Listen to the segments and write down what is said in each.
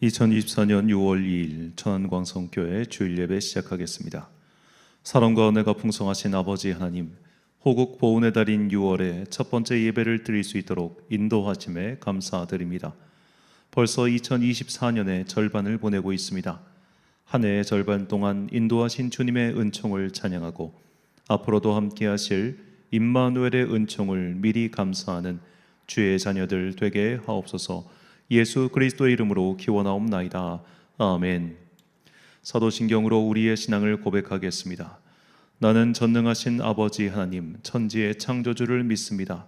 2024년 6월 2일 천안광성교회 주일 예배 시작하겠습니다. 사랑과 은혜가 풍성하신 아버지 하나님, 호국 보훈의 달인 6월에 첫 번째 예배를 드릴 수 있도록 인도하심에 감사드립니다. 벌써 2024년의 절반을 보내고 있습니다. 한 해의 절반 동안 인도하신 주님의 은총을 찬양하고 앞으로도 함께 하실 임마누엘의 은총을 미리 감사하는 주의 자녀들 되게 하옵소서. 예수 그리스도의 이름으로 기원하옵나이다. 아멘. 사도신경으로 우리의 신앙을 고백하겠습니다. 나는 전능하신 아버지 하나님, 천지의 창조주를 믿습니다.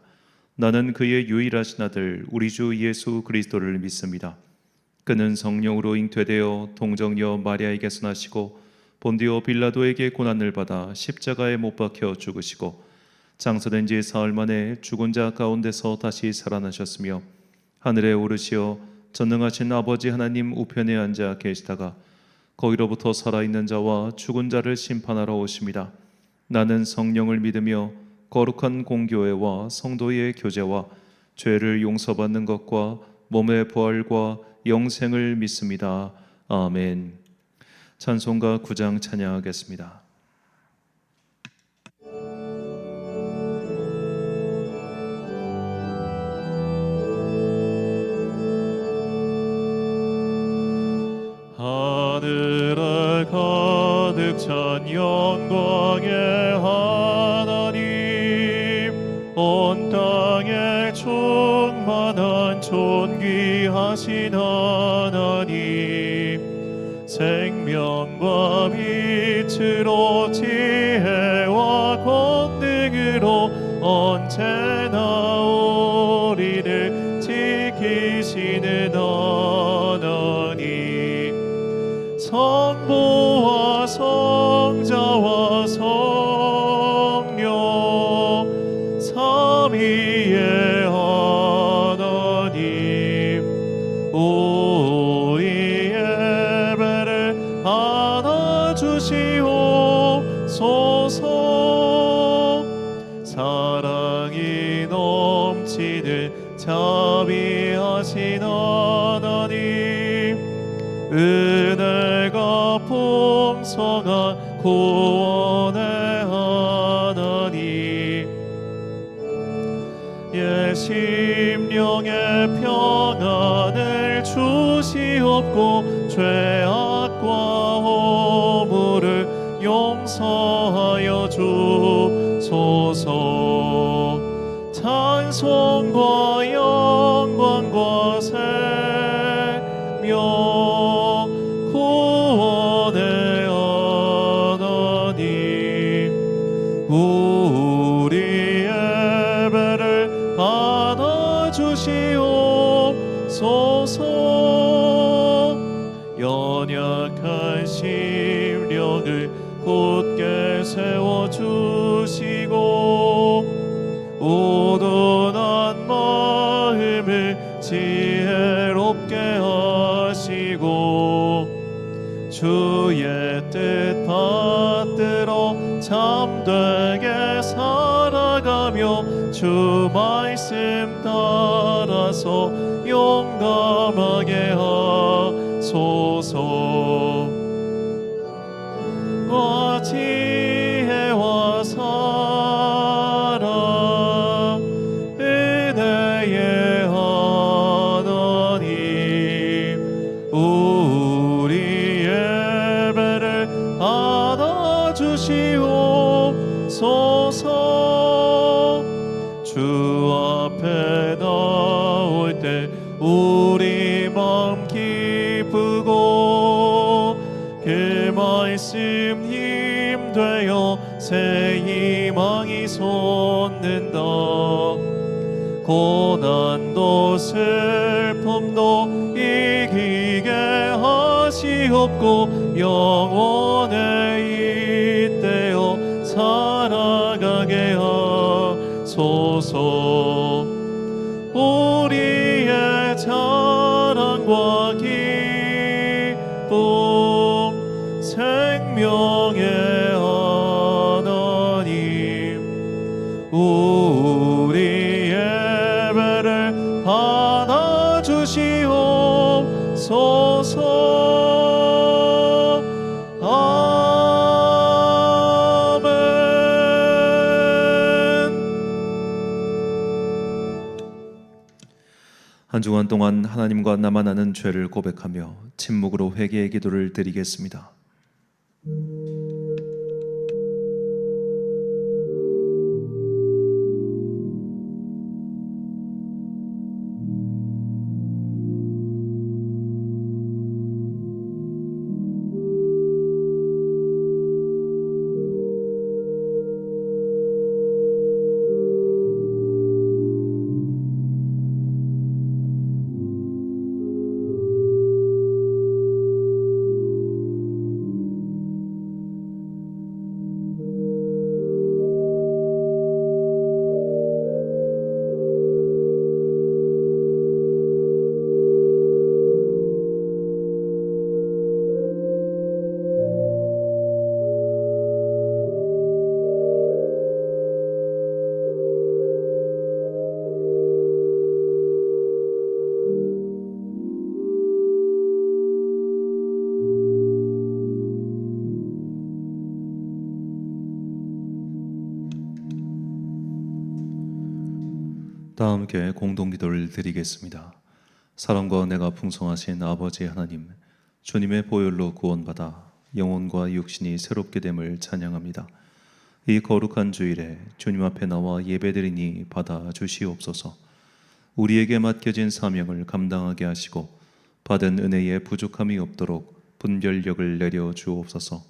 나는 그의 유일하신 아들 우리 주 예수 그리스도를 믿습니다. 그는 성령으로 잉태되어 동정녀 마리아에게서 나시고 본디오 빌라도에게 고난을 받아 십자가에 못 박혀 죽으시고 장사된 지 사흘 만에 죽은 자 가운데서 다시 살아나셨으며 하늘에 오르시어 전능하신 아버지 하나님 우편에 앉아 계시다가 거기로부터 살아있는 자와 죽은 자를 심판하러 오십니다. 나는 성령을 믿으며 거룩한 공교회와 성도의 교제와 죄를 용서받는 것과 몸의 부활과 영생을 믿습니다. 아멘. 찬송가 9장 찬양하겠습니다. 하늘에 가득 찬 영광의 하나님, 온 땅에 충만한 존귀하신 하나님, 생명과 빛으로 지혜와 권능으로 언제나 우리를 지키시는 하나님, 성부와 성자와 성령 삼위의 하나님, 우리 예배를 받아주시옵소서. 사랑이 넘치는 자비하신 하나님, 은혜가 풍성한 구원의 하나님, 심령의 평안을 주시옵고 죄악과 허물을 용서하여 주소서. 찬송과 영광과 생명 구원의 하나님, 우리 예배를 받아주시옵소서. 연약한 심령을 굳게 세워주시고 우둔한 마음을 지혜롭게 하시고 주의 뜻 받들어 참되게 살아가며 주 말씀 따라서 용감하게 하소서. 지혜와 사랑 은혜의 하나님, 우리 예배를 받아주시옵소서. 주 앞에 나올 때 우리 마음 기쁘고 그 말씀 힘되어 새 희망이 솟는다. 고난도 슬픔도 이기게 하시옵고 영원에 잇대어 살아가게 하소서. 우리의 자랑과 기쁨 생명의 하나님, 우리 예배를 받아주시옵소서. 주옵소서. 한 주간 동안 하나님과 나만 아는 죄를 고백하며 침묵으로 회개의 기도를 드리겠습니다. 다 함께 공동기도를 드리겠습니다. 사랑과 은혜가 풍성하신 아버지 하나님, 주님의 보혈로 구원받아 영혼과 육신이 새롭게 됨을 찬양합니다. 이 거룩한 주일에 주님 앞에 나와 예배드리니 받아 주시옵소서. 우리에게 맡겨진 사명을 감당하게 하시고 받은 은혜에 부족함이 없도록 분별력을 내려 주옵소서.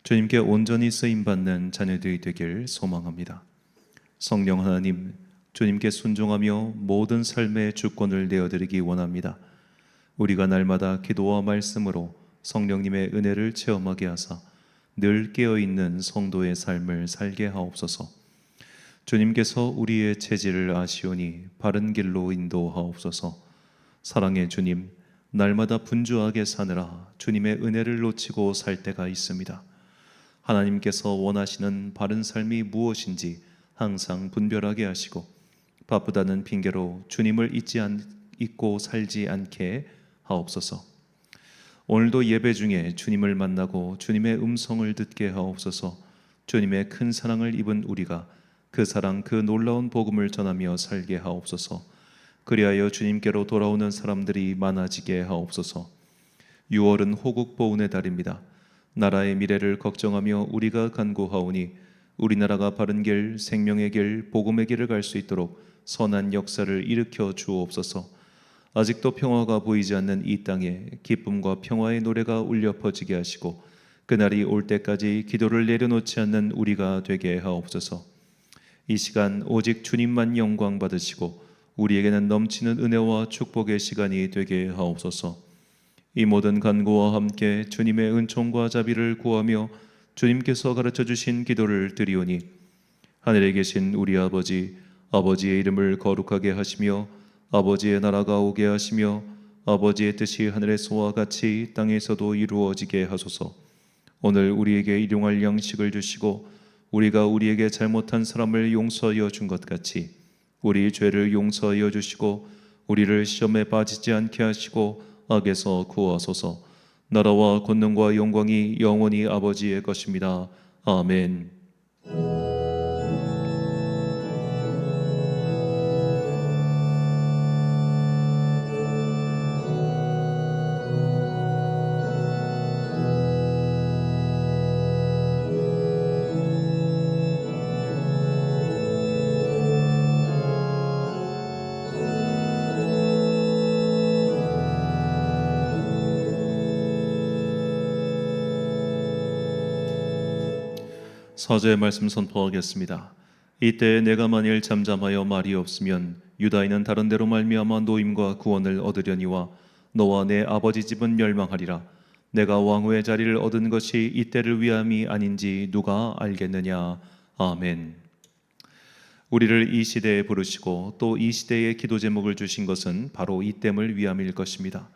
주님께 온전히 쓰임받는 자녀들이 되길 소망합니다. 성령 하나님, 주님께 순종하며 모든 삶의 주권을 내어드리기 원합니다. 우리가 날마다 기도와 말씀으로 성령님의 은혜를 체험하게 하사 늘 깨어있는 성도의 삶을 살게 하옵소서. 주님께서 우리의 체질을 아시오니 바른 길로 인도하옵소서. 사랑의 주님, 날마다 분주하게 사느라 주님의 은혜를 놓치고 살 때가 있습니다. 하나님께서 원하시는 바른 삶이 무엇인지 항상 분별하게 하시고 바쁘다는 핑계로 주님을 잊고 살지 않게 하옵소서. 오늘도 예배 중에 주님을 만나고 주님의 음성을 듣게 하옵소서. 주님의 큰 사랑을 입은 우리가 그 사랑, 그 놀라운 복음을 전하며 살게 하옵소서. 그리하여 주님께로 돌아오는 사람들이 많아지게 하옵소서. 6월은 호국 보훈의 달입니다. 나라의 미래를 걱정하며 우리가 간구하오니 우리나라가 바른 길, 생명의 길, 복음의 길을 갈 수 있도록 선한 역사를 일으켜 주옵소서. 아직도 평화가 보이지 않는 이 땅에 기쁨과 평화의 노래가 울려 퍼지게 하시고 그날이 올 때까지 기도를 내려놓지 않는 우리가 되게 하옵소서. 이 시간 오직 주님만 영광 받으시고 우리에게는 넘치는 은혜와 축복의 시간이 되게 하옵소서. 이 모든 간구와 함께 주님의 은총과 자비를 구하며 주님께서 가르쳐 주신 기도를 드리오니 하늘에 계신 우리 아버지, 아버지의 이름을 거룩하게 하시며 아버지의 나라가 오게 하시며 아버지의 뜻이 하늘에서와 같이 땅에서도 이루어지게 하소서. 오늘 우리에게 일용할 양식을 주시고 우리가 우리에게 잘못한 사람을 용서하여 준 것 같이 우리 죄를 용서하여 주시고 우리를 시험에 빠지지 않게 하시고 악에서 구하소서. 나라와 권능과 영광이 영원히 아버지의 것입니다. 아멘. 서재의 말씀 선포하겠습니다. 이때 내가 만일 잠잠하여 말이 없으면 유다인은 다른 데로 말미암아 노임과 구원을 얻으려니와 너와 내 아버지 집은 멸망하리라. 내가 왕후의 자리를 얻은 것이 이때를 위함이 아닌지 누가 알겠느냐. 아멘. 우리를 이 시대에 부르시고 또 이 시대에 기도 제목을 주신 것은 바로 이 땜을 위함일 것입니다.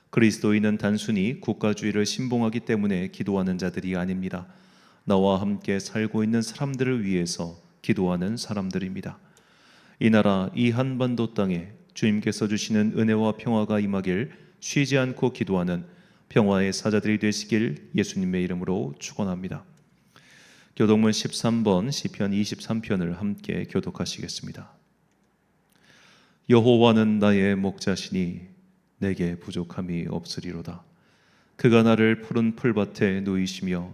그리스도인은 단순히 국가주의를 신봉하기 때문에 기도하는 자들이 아닙니다. 나와 함께 살고 있는 사람들을 위해서 기도하는 사람들입니다. 이 나라, 이 한반도 땅에 주님께서 주시는 은혜와 평화가 임하길 쉬지 않고 기도하는 평화의 사자들이 되시길 예수님의 이름으로 축원합니다. 교독문 13번 시편 23편을 함께 교독하시겠습니다. 여호와는 나의 목자시니 내게 부족함이 없으리로다. 그가 나를 푸른 풀밭에 누이시며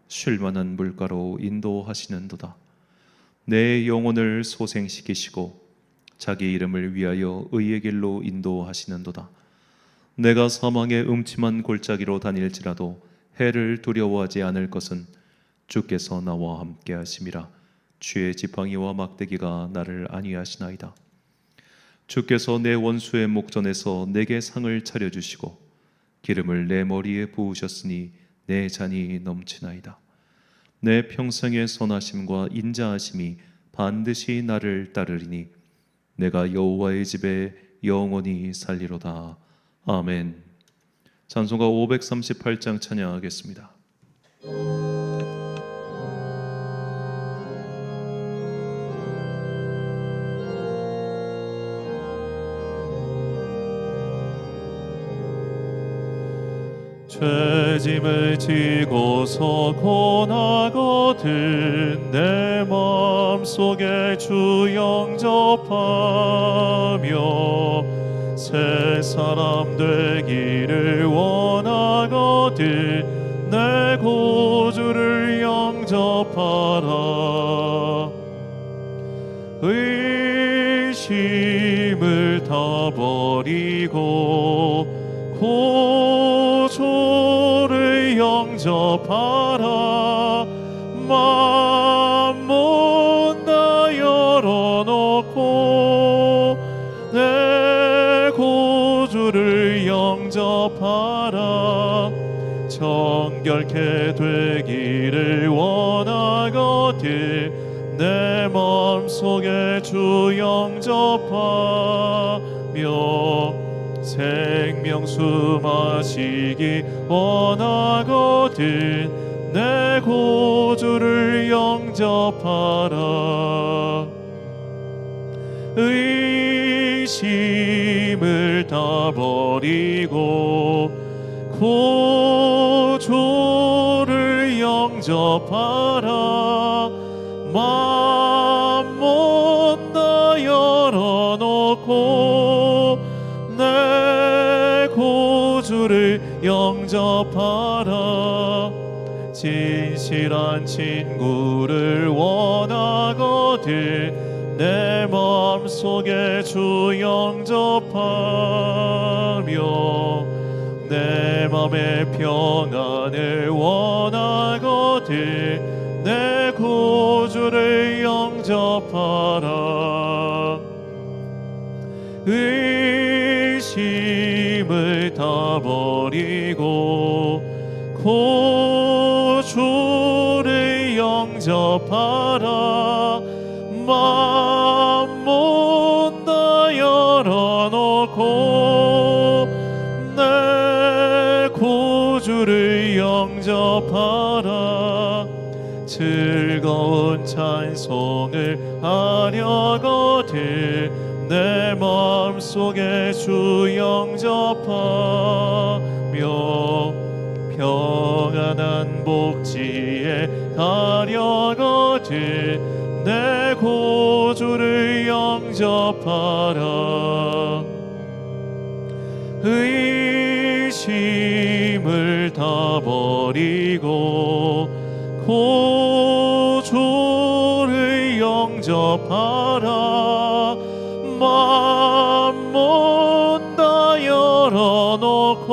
쉴만한 물가로 인도하시는도다. 내 영혼을 소생시키시고 자기 이름을 위하여 의의 길로 인도하시는도다. 내가 사망의 음침한 골짜기로 다닐지라도 해를 두려워하지 않을 것은 주께서 나와 함께 하심이라. 주의 지팡이와 막대기가 나를 안위하시나이다. 주께서 내 원수의 목전에서 내게 상을 차려주시고 기름을 내 머리에 부으셨으니 내 잔이 넘치나이다. 내 평생의 선하심과 인자하심이 반드시 나를 따르리니 내가 여호와의 집에 영원히 살리로다. 아멘. 찬송가 538장 찬양하겠습니다. 죄짐을 지고서 고나거든 내 마음속에 주 영접하며 새 사람 되기를 원하거든 내 구주를 영접하라. 의심을 다 버리고 구주를 영접하라. 만문 다 열어놓고 내 구주를 영접하라. 정결케 되기를 원하거든 내 마음속에 주 영접하며 생명수 마시기 원하거든 내 구주를 영접하라. 의심을 다 버리고 구주를 영접하라. 만문 다 열어놓고 내 구주를 영접하라. 진실한 친구를 원하거든 내 마음속에 주 영접하며 내 맘의 평안을 원하거든 내 구주를 영접하라. 의심을 다 버리고 구주를 영접하라. 만문 다 열어놓고 내 구주를 영접하라. 즐거운 찬송을 하려거든 내 마음속에 주 영접하며 평안한 복지에 가려거든 내 구주를 영접하라. 의심을 다 버리고 구주를 영접하라. 만문 다 열어놓고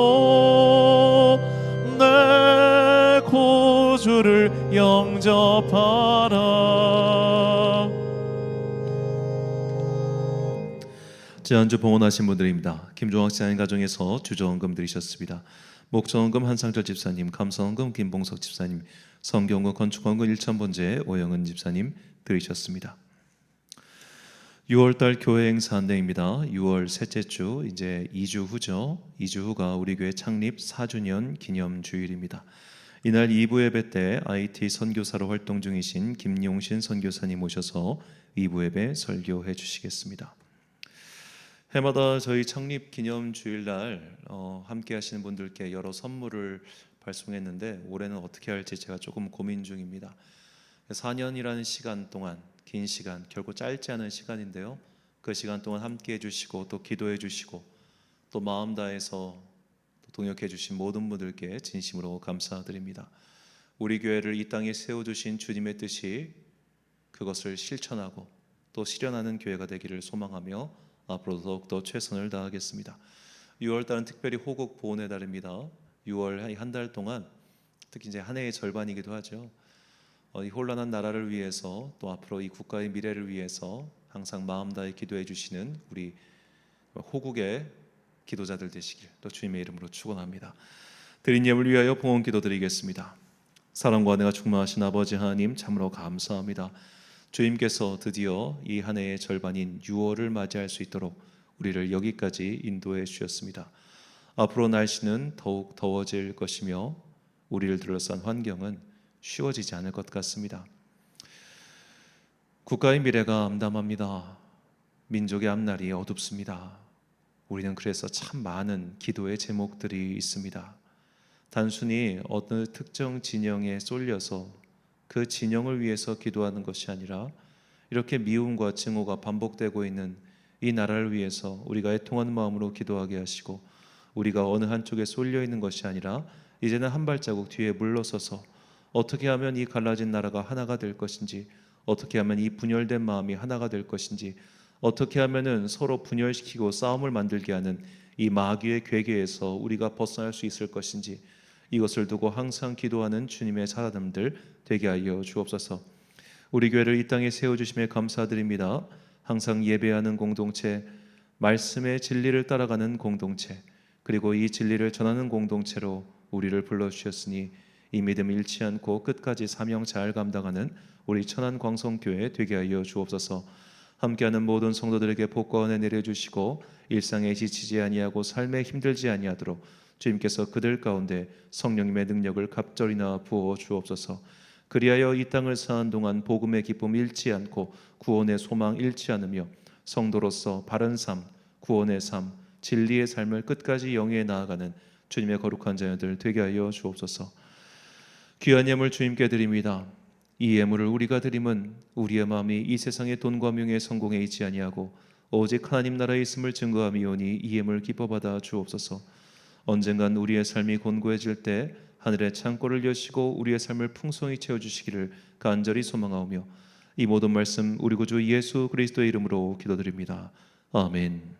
내 구주를 영접하라. 지난주 봉헌하신 분들입니다. 김종학 지사님 가정에서 주저헌금 드리셨습니다. 목전헌금 한상철 집사님, 감사헌금 김봉석 집사님, 성경구 건축헌금 1,000번째 오영은 집사님 드리셨습니다. 6월달 교회 행사 안내입니다. 6월 셋째 주, 이제 2주 후죠. 2주 후가 우리 교회 창립 4주년 기념 주일입니다. 이날 2부 예배 때 IT 선교사로 활동 중이신 김용신 선교사님 오셔서 2부 예배 설교해 주시겠습니다. 해마다 저희 창립 기념 주일날 함께 하시는 분들께 여러 선물을 발송했는데 올해는 어떻게 할지 제가 조금 고민 중입니다. 4년이라는 시간 동안, 긴 시간, 결코 짧지 않은 시간인데요. 그 시간 동안 함께 해주시고 또 기도해 주시고 또 마음 다해서 동역해 주신 모든 분들께 진심으로 감사드립니다. 우리 교회를 이 땅에 세워주신 주님의 뜻이 그것을 실천하고 또 실현하는 교회가 되기를 소망하며 앞으로 더욱더 최선을 다하겠습니다. 6월달은 특별히 호국 보훈의 달입니다. 6월 한 달 동안 특히 이제 한 해의 절반이기도 하죠. 이 혼란한 나라를 위해서 또 앞으로 이 국가의 미래를 위해서 항상 마음 다해 기도해 주시는 우리 호국의 기도자들 되시길 또 주님의 이름으로 축원합니다. 드린 예물 위하여 봉헌 기도드리겠습니다. 사랑과 은혜가 충만하신 아버지 하나님 참으로 감사합니다. 주님께서 드디어 이 한 해의 절반인 6월을 맞이할 수 있도록 우리를 여기까지 인도해 주셨습니다. 앞으로 날씨는 더욱 더워질 것이며 우리를 둘러싼 환경은 쉬워지지 않을 것 같습니다. 국가의 미래가 암담합니다. 민족의 앞날이 어둡습니다. 우리는 그래서 참 많은 기도의 제목들이 있습니다. 단순히 어느 특정 진영에 쏠려서 그 진영을 위해서 기도하는 것이 아니라 이렇게 미움과 증오가 반복되고 있는 이 나라를 위해서 우리가 애통하는 마음으로 기도하게 하시고 우리가 어느 한쪽에 쏠려 있는 것이 아니라 이제는 한 발자국 뒤에 물러서서 어떻게 하면 이 갈라진 나라가 하나가 될 것인지, 어떻게 하면 이 분열된 마음이 하나가 될 것인지, 어떻게 하면은 서로 분열시키고 싸움을 만들게 하는 이 마귀의 괴계에서 우리가 벗어날 수 있을 것인지, 이것을 두고 항상 기도하는 주님의 사람들 되게 하여 주옵소서. 우리 교회를 이 땅에 세워주심에 감사드립니다. 항상 예배하는 공동체, 말씀의 진리를 따라가는 공동체, 그리고 이 진리를 전하는 공동체로 우리를 불러주셨으니 이 믿음 잃지 않고 끝까지 사명 잘 감당하는 우리 천안광성교회 되게 하여 주옵소서. 함께하는 모든 성도들에게 복과 은혜 내려주시고 일상에 지치지 아니하고 삶에 힘들지 아니하도록 주님께서 그들 가운데 성령님의 능력을 갑절이나 부어 주옵소서. 그리하여 이 땅을 사는 동안 복음의 기쁨 잃지 않고 구원의 소망 잃지 않으며 성도로서 바른 삶, 구원의 삶, 진리의 삶을 끝까지 영위해 나아가는 주님의 거룩한 자녀들 되게 하여 주옵소서. 귀한 예물 주님께 드립니다. 이 예물을 우리가 드림은 우리의 마음이 이 세상의 돈과 명예의 성공에 있지 아니하고 오직 하나님 나라에 있음을 증거함이오니 이 예물 기뻐받아 주옵소서. 언젠간 우리의 삶이 곤고해질 때 하늘의 창고를 여시고 우리의 삶을 풍성히 채워주시기를 간절히 소망하오며 이 모든 말씀 우리 구주 예수 그리스도의 이름으로 기도드립니다. 아멘.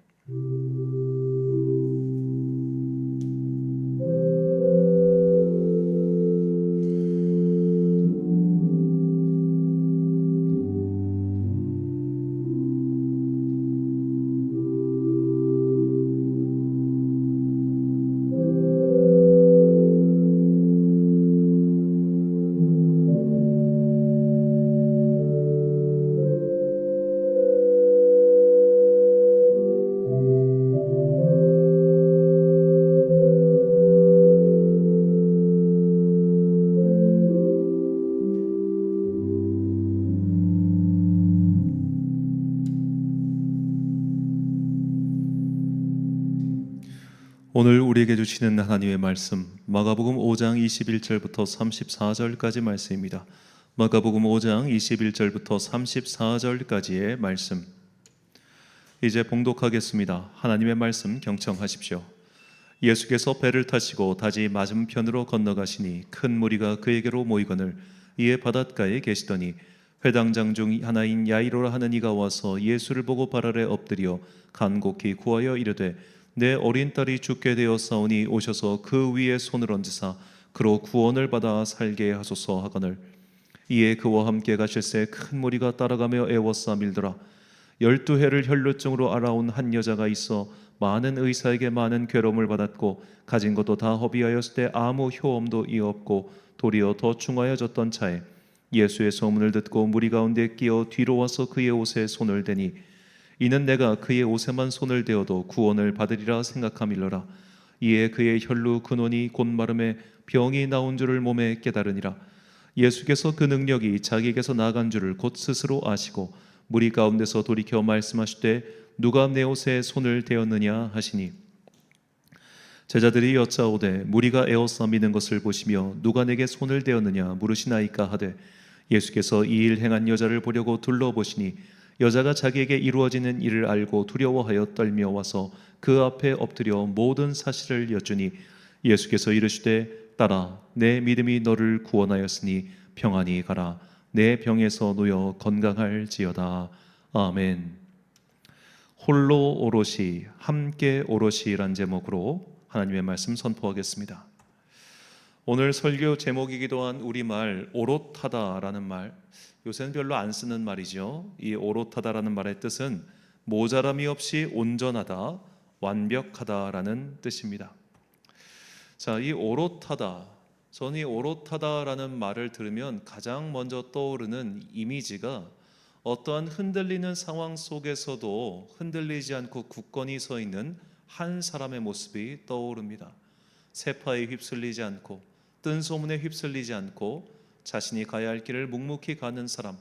오늘 우리에게 주시는 하나님의 말씀 마가복음 5장 21절부터 34절까지 말씀입니다. 마가복음 5장 21절부터 34절까지의 말씀. 이제 봉독하겠습니다. 하나님의 말씀 경청하십시오. 예수께서 배를 타시고 다시 맞은편으로 건너가시니 큰 무리가 그에게로 모이거늘 이에 바닷가에 계시더니 회당장 중 하나인 야이로라 하는 이가 와서 예수를 보고 발 아래 엎드려 간곡히 구하여 이르되 내 어린 딸이 죽게 되었사오니 오셔서 그 위에 손을 얹으사 그로 구원을 받아 살게 하소서 하거늘 이에 그와 함께 가실새 큰 무리가 따라가며 애워싸 밀더라. 12해를 혈루증으로 알아온 한 여자가 있어 많은 의사에게 많은 괴로움을 받았고 가진 것도 다 허비하였을 때 아무 효험도 이었고 도리어 더 중하여졌던 차에 예수의 소문을 듣고 무리 가운데 끼어 뒤로 와서 그의 옷에 손을 대니 이는 내가 그의 옷에만 손을 대어도 구원을 받으리라 생각함일러라. 이에 그의 혈루 근원이 곧 마름에 병이 나온 줄을 몸에 깨달으니라. 예수께서 그 능력이 자기에게서 나간 줄을 곧 스스로 아시고 무리 가운데서 돌이켜 말씀하시되 누가 내 옷에 손을 대었느냐 하시니 제자들이 여짜오되 무리가 에워싸 미는 것을 보시며 누가 내게 손을 대었느냐 물으시나이까 하되 예수께서 이 일 행한 여자를 보려고 둘러보시니 여자가 자기에게 이루어지는 일을 알고 두려워하여 떨며 와서 그 앞에 엎드려 모든 사실을 여쭈니 예수께서 이르시되 딸아 내 믿음이 너를 구원하였으니 평안히 가라 내 병에서 놓여 건강할지어다. 아멘. 홀로 오롯이 함께 오롯이란 제목으로 하나님의 말씀 선포하겠습니다. 오늘 설교 제목이기도 한 우리말 오롯하다라는 말, 요새는 별로 안 쓰는 말이죠. 이 오롯하다라는 말의 뜻은 모자람이 없이 온전하다, 완벽하다라는 뜻입니다. 자, 이 오롯하다, 저는 이 오롯하다라는 말을 들으면 가장 먼저 떠오르는 이미지가 어떠한 흔들리는 상황 속에서도 흔들리지 않고 굳건히 서 있는 한 사람의 모습이 떠오릅니다. 세파에 휩쓸리지 않고 뜬 소문에 휩쓸리지 않고 자신이 가야 할 길을 묵묵히 가는 사람,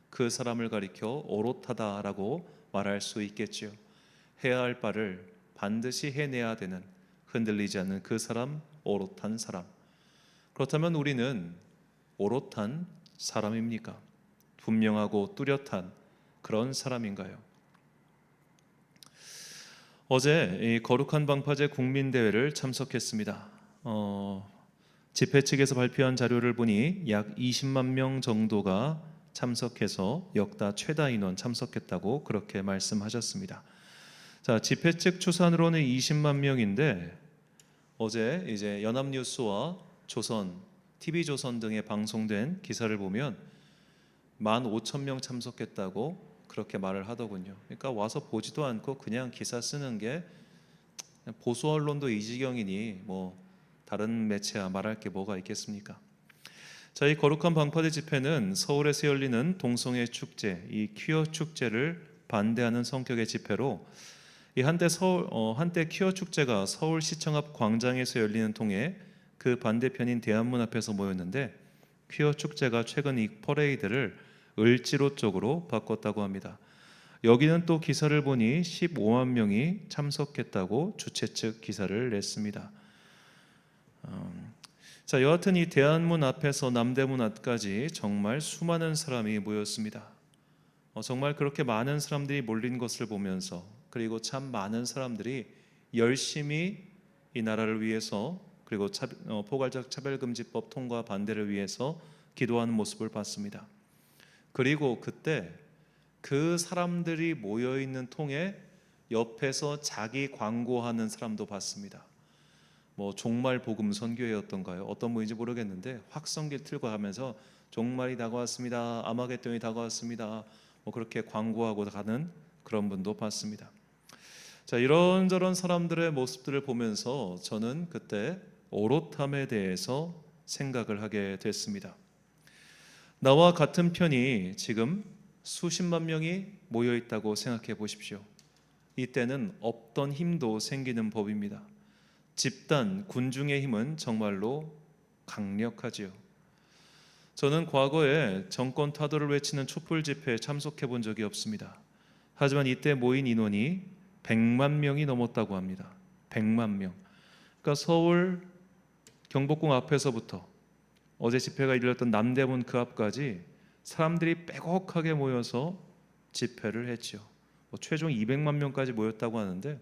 그 사람을 가리켜 오롯하다라고 말할 수 있겠지요. 해야 할 바를 반드시 해내야 되는, 흔들리지 않는 그 사람, 오롯한 사람. 그렇다면 우리는 오롯한 사람입니까? 분명하고 뚜렷한 그런 사람인가요? 어제 이 거룩한 방파제 국민대회를 참석했습니다. 집회 측에서 발표한 자료를 보니 약 20만 명 정도가 참석해서 역다 최다 인원 참석했다고 그렇게 말씀하셨습니다. 자, 집회 측 추산으로는 20만 명인데 어제 이제 연합뉴스와 조선, TV조선 등에 방송된 기사를 보면 15,000명 참석했다고 그렇게 말을 하더군요. 그러니까 와서 보지도 않고 그냥 기사 쓰는 게 보수 언론도 이 지경이니 뭐 다른 매체와 말할 게 뭐가 있겠습니까? 자, 이 거룩한 방파제 집회는 서울에서 열리는 동성애 축제, 이 퀴어 축제를 반대하는 성격의 집회로 이 한때 퀴어 축제가 서울시청 앞 광장에서 열리는 통에 그 반대편인 대한문 앞에서 모였는데 퀴어 축제가 최근 이 퍼레이드를 을지로 쪽으로 바꿨다고 합니다. 여기는 또 기사를 보니 15만 명이 참석했다고 주최 측 기사를 냈습니다. 자, 여하튼 이 대한문 앞에서 남대문 앞까지 정말 수많은 사람이 모였습니다. 정말 그렇게 많은 사람들이 몰린 것을 보면서 그리고 참 많은 사람들이 열심히 이 나라를 위해서 그리고 포괄적 차별금지법 통과 반대를 위해서 기도하는 모습을 봤습니다. 그리고 그때 그 사람들이 모여있는 통에 옆에서 자기 광고하는 사람도 봤습니다. 뭐 종말 복음 선교회였던가요? 어떤 분인지 모르겠는데 확성기를 틀고 가면서 종말이 다가왔습니다. 아마겟돈이 다가왔습니다. 뭐 그렇게 광고하고 가는 그런 분도 봤습니다. 자, 이런저런 사람들의 모습들을 보면서 저는 그때 오롯함에 대해서 생각을 하게 됐습니다. 나와 같은 편이 지금 수십만 명이 모여 있다고 생각해 보십시오. 이때는 없던 힘도 생기는 법입니다. 집단, 군중의 힘은 정말로 강력하지요. 저는 과거에 정권 타도를 외치는 촛불 집회에 참석해 본 적이 없습니다. 하지만 이때 모인 인원이 100만 명이 넘었다고 합니다. 100만 명. 그러니까 서울 경복궁 앞에서부터 어제 집회가 이루어졌던 남대문 그 앞까지 사람들이 빼곡하게 모여서 집회를 했죠. 최종 200만 명까지 모였다고 하는데,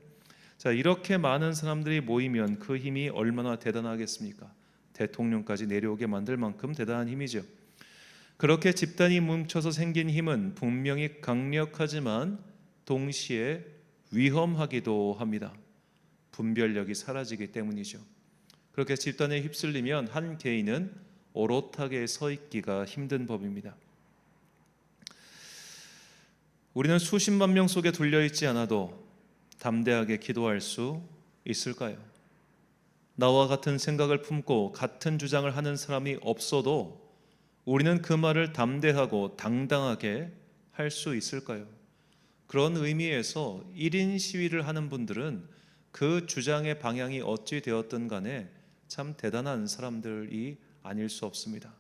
자, 이렇게 많은 사람들이 모이면 그 힘이 얼마나 대단하겠습니까? 대통령까지 내려오게 만들 만큼 대단한 힘이죠. 그렇게 집단이 뭉쳐서 생긴 힘은 분명히 강력하지만 동시에 위험하기도 합니다. 분별력이 사라지기 때문이죠. 그렇게 집단에 휩쓸리면 한 개인은 오롯하게 서 있기가 힘든 법입니다. 우리는 수십만 명 속에 둘려 있지 않아도 담대하게 기도할 수 있을까요? 나와 같은 생각을 품고 같은 주장을 하는 사람이 없어도 우리는 그 말을 담대하고 당당하게 할 수 있을까요? 그런 의미에서 1인 시위를 하는 분들은 그 주장의 방향이 어찌 되었든 간에 참 대단한 사람들이 아닐 수 없습니다.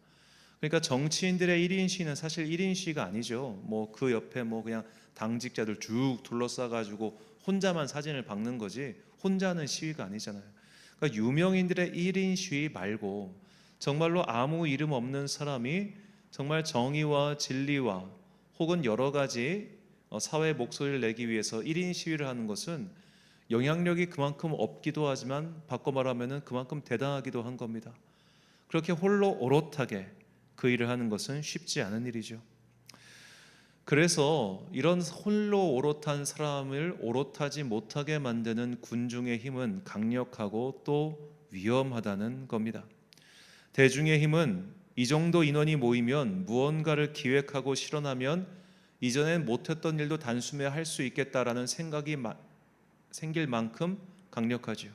그러니까 정치인들의 1인 시위는 사실 1인 시위가 아니죠. 뭐 그 옆에 뭐 그냥 당직자들 쭉 둘러싸 가지고 혼자만 사진을 박는 거지 혼자는 시위가 아니잖아요. 그러니까 유명인들의 1인 시위 말고 정말로 아무 이름 없는 사람이 정말 정의와 진리와 혹은 여러 가지 사회 목소리를 내기 위해서 1인 시위를 하는 것은 영향력이 그만큼 없기도 하지만 바꿔 말하면 그만큼 대단하기도 한 겁니다. 그렇게 홀로 오롯하게 그 일을 하는 것은 쉽지 않은 일이죠. 그래서 이런 홀로 오롯한 사람을 오롯하지 못하게 만드는 군중의 힘은 강력하고 또 위험하다는 겁니다. 대중의 힘은 이 정도 인원이 모이면 무언가를 기획하고 실현하면 이전엔 못했던 일도 단숨에 할 수 있겠다라는 생각이 생길 만큼 강력하죠.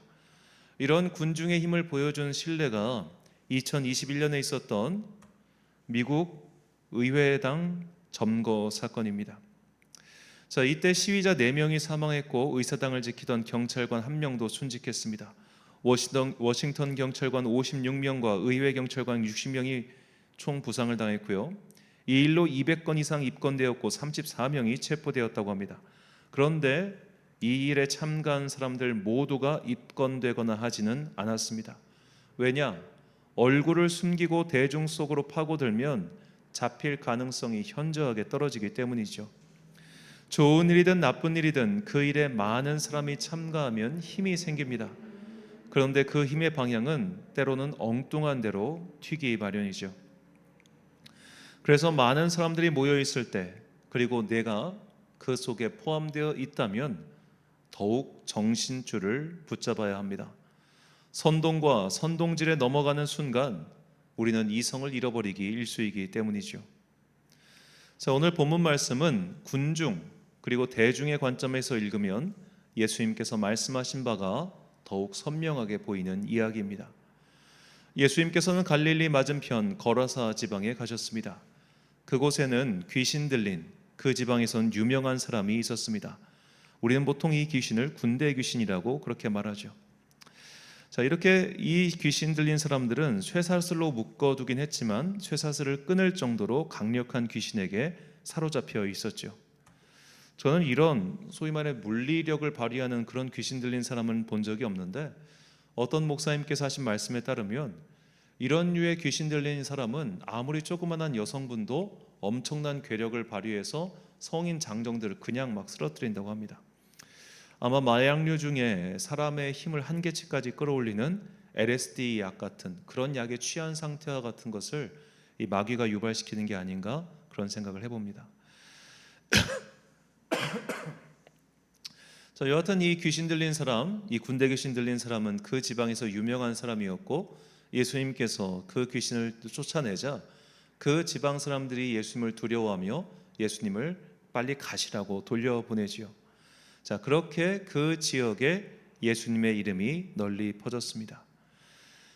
이런 군중의 힘을 보여준 신뢰가 2021년에 있었던 미국 의회당 점거 사건입니다. 자, 이때 시위자 4명이 사망했고 의사당을 지키던 경찰관 1명도 순직했습니다. 워싱턴 경찰관 56명과 의회 경찰관 60명이 총 부상을 당했고요. 이 일로 200건 이상 입건되었고 34명이 체포되었다고 합니다. 그런데 이 일에 참가한 사람들 모두가 입건되거나 하지는 않았습니다. 왜냐? 얼굴을 숨기고 대중 속으로 파고들면 잡힐 가능성이 현저하게 떨어지기 때문이죠. 좋은 일이든 나쁜 일이든 그 일에 많은 사람이 참가하면 힘이 생깁니다. 그런데 그 힘의 방향은 때로는 엉뚱한 대로 튀기 마련이죠. 그래서 많은 사람들이 모여 있을 때 그리고 내가 그 속에 포함되어 있다면 더욱 정신줄을 붙잡아야 합니다. 선동과 선동질에 넘어가는 순간 우리는 이성을 잃어버리기 일쑤이기 때문이죠. 자, 오늘 본문 말씀은 군중 그리고 대중의 관점에서 읽으면 예수님께서 말씀하신 바가 더욱 선명하게 보이는 이야기입니다. 예수님께서는 갈릴리 맞은편 거라사 지방에 가셨습니다. 그곳에는 귀신 들린 그 지방에선 유명한 사람이 있었습니다. 우리는 보통 이 귀신을 군대 귀신이라고 그렇게 말하죠. 자, 이렇게 이 귀신 들린 사람들은 쇠사슬로 묶어두긴 했지만 쇠사슬을 끊을 정도로 강력한 귀신에게 사로잡혀 있었죠. 저는 이런 소위 말해 물리력을 발휘하는 그런 귀신 들린 사람은 본 적이 없는데 어떤 목사님께서 하신 말씀에 따르면 이런 류의 귀신 들린 사람은 아무리 조그만한 여성분도 엄청난 괴력을 발휘해서 성인 장정들을 그냥 막 쓰러뜨린다고 합니다. 아마 마약류 중에 사람의 힘을 한계치까지 끌어올리는 LSD 약 같은 그런 약에 취한 상태와 같은 것을 이 마귀가 유발시키는 게 아닌가 그런 생각을 해봅니다. 자, 여하튼 이 귀신 들린 사람, 이 군대 귀신 들린 사람은 그 지방에서 유명한 사람이었고 예수님께서 그 귀신을 쫓아내자 그 지방 사람들이 예수님을 두려워하며 예수님을 빨리 가시라고 돌려보내지요. 자, 그렇게 그 지역에 예수님의 이름이 널리 퍼졌습니다.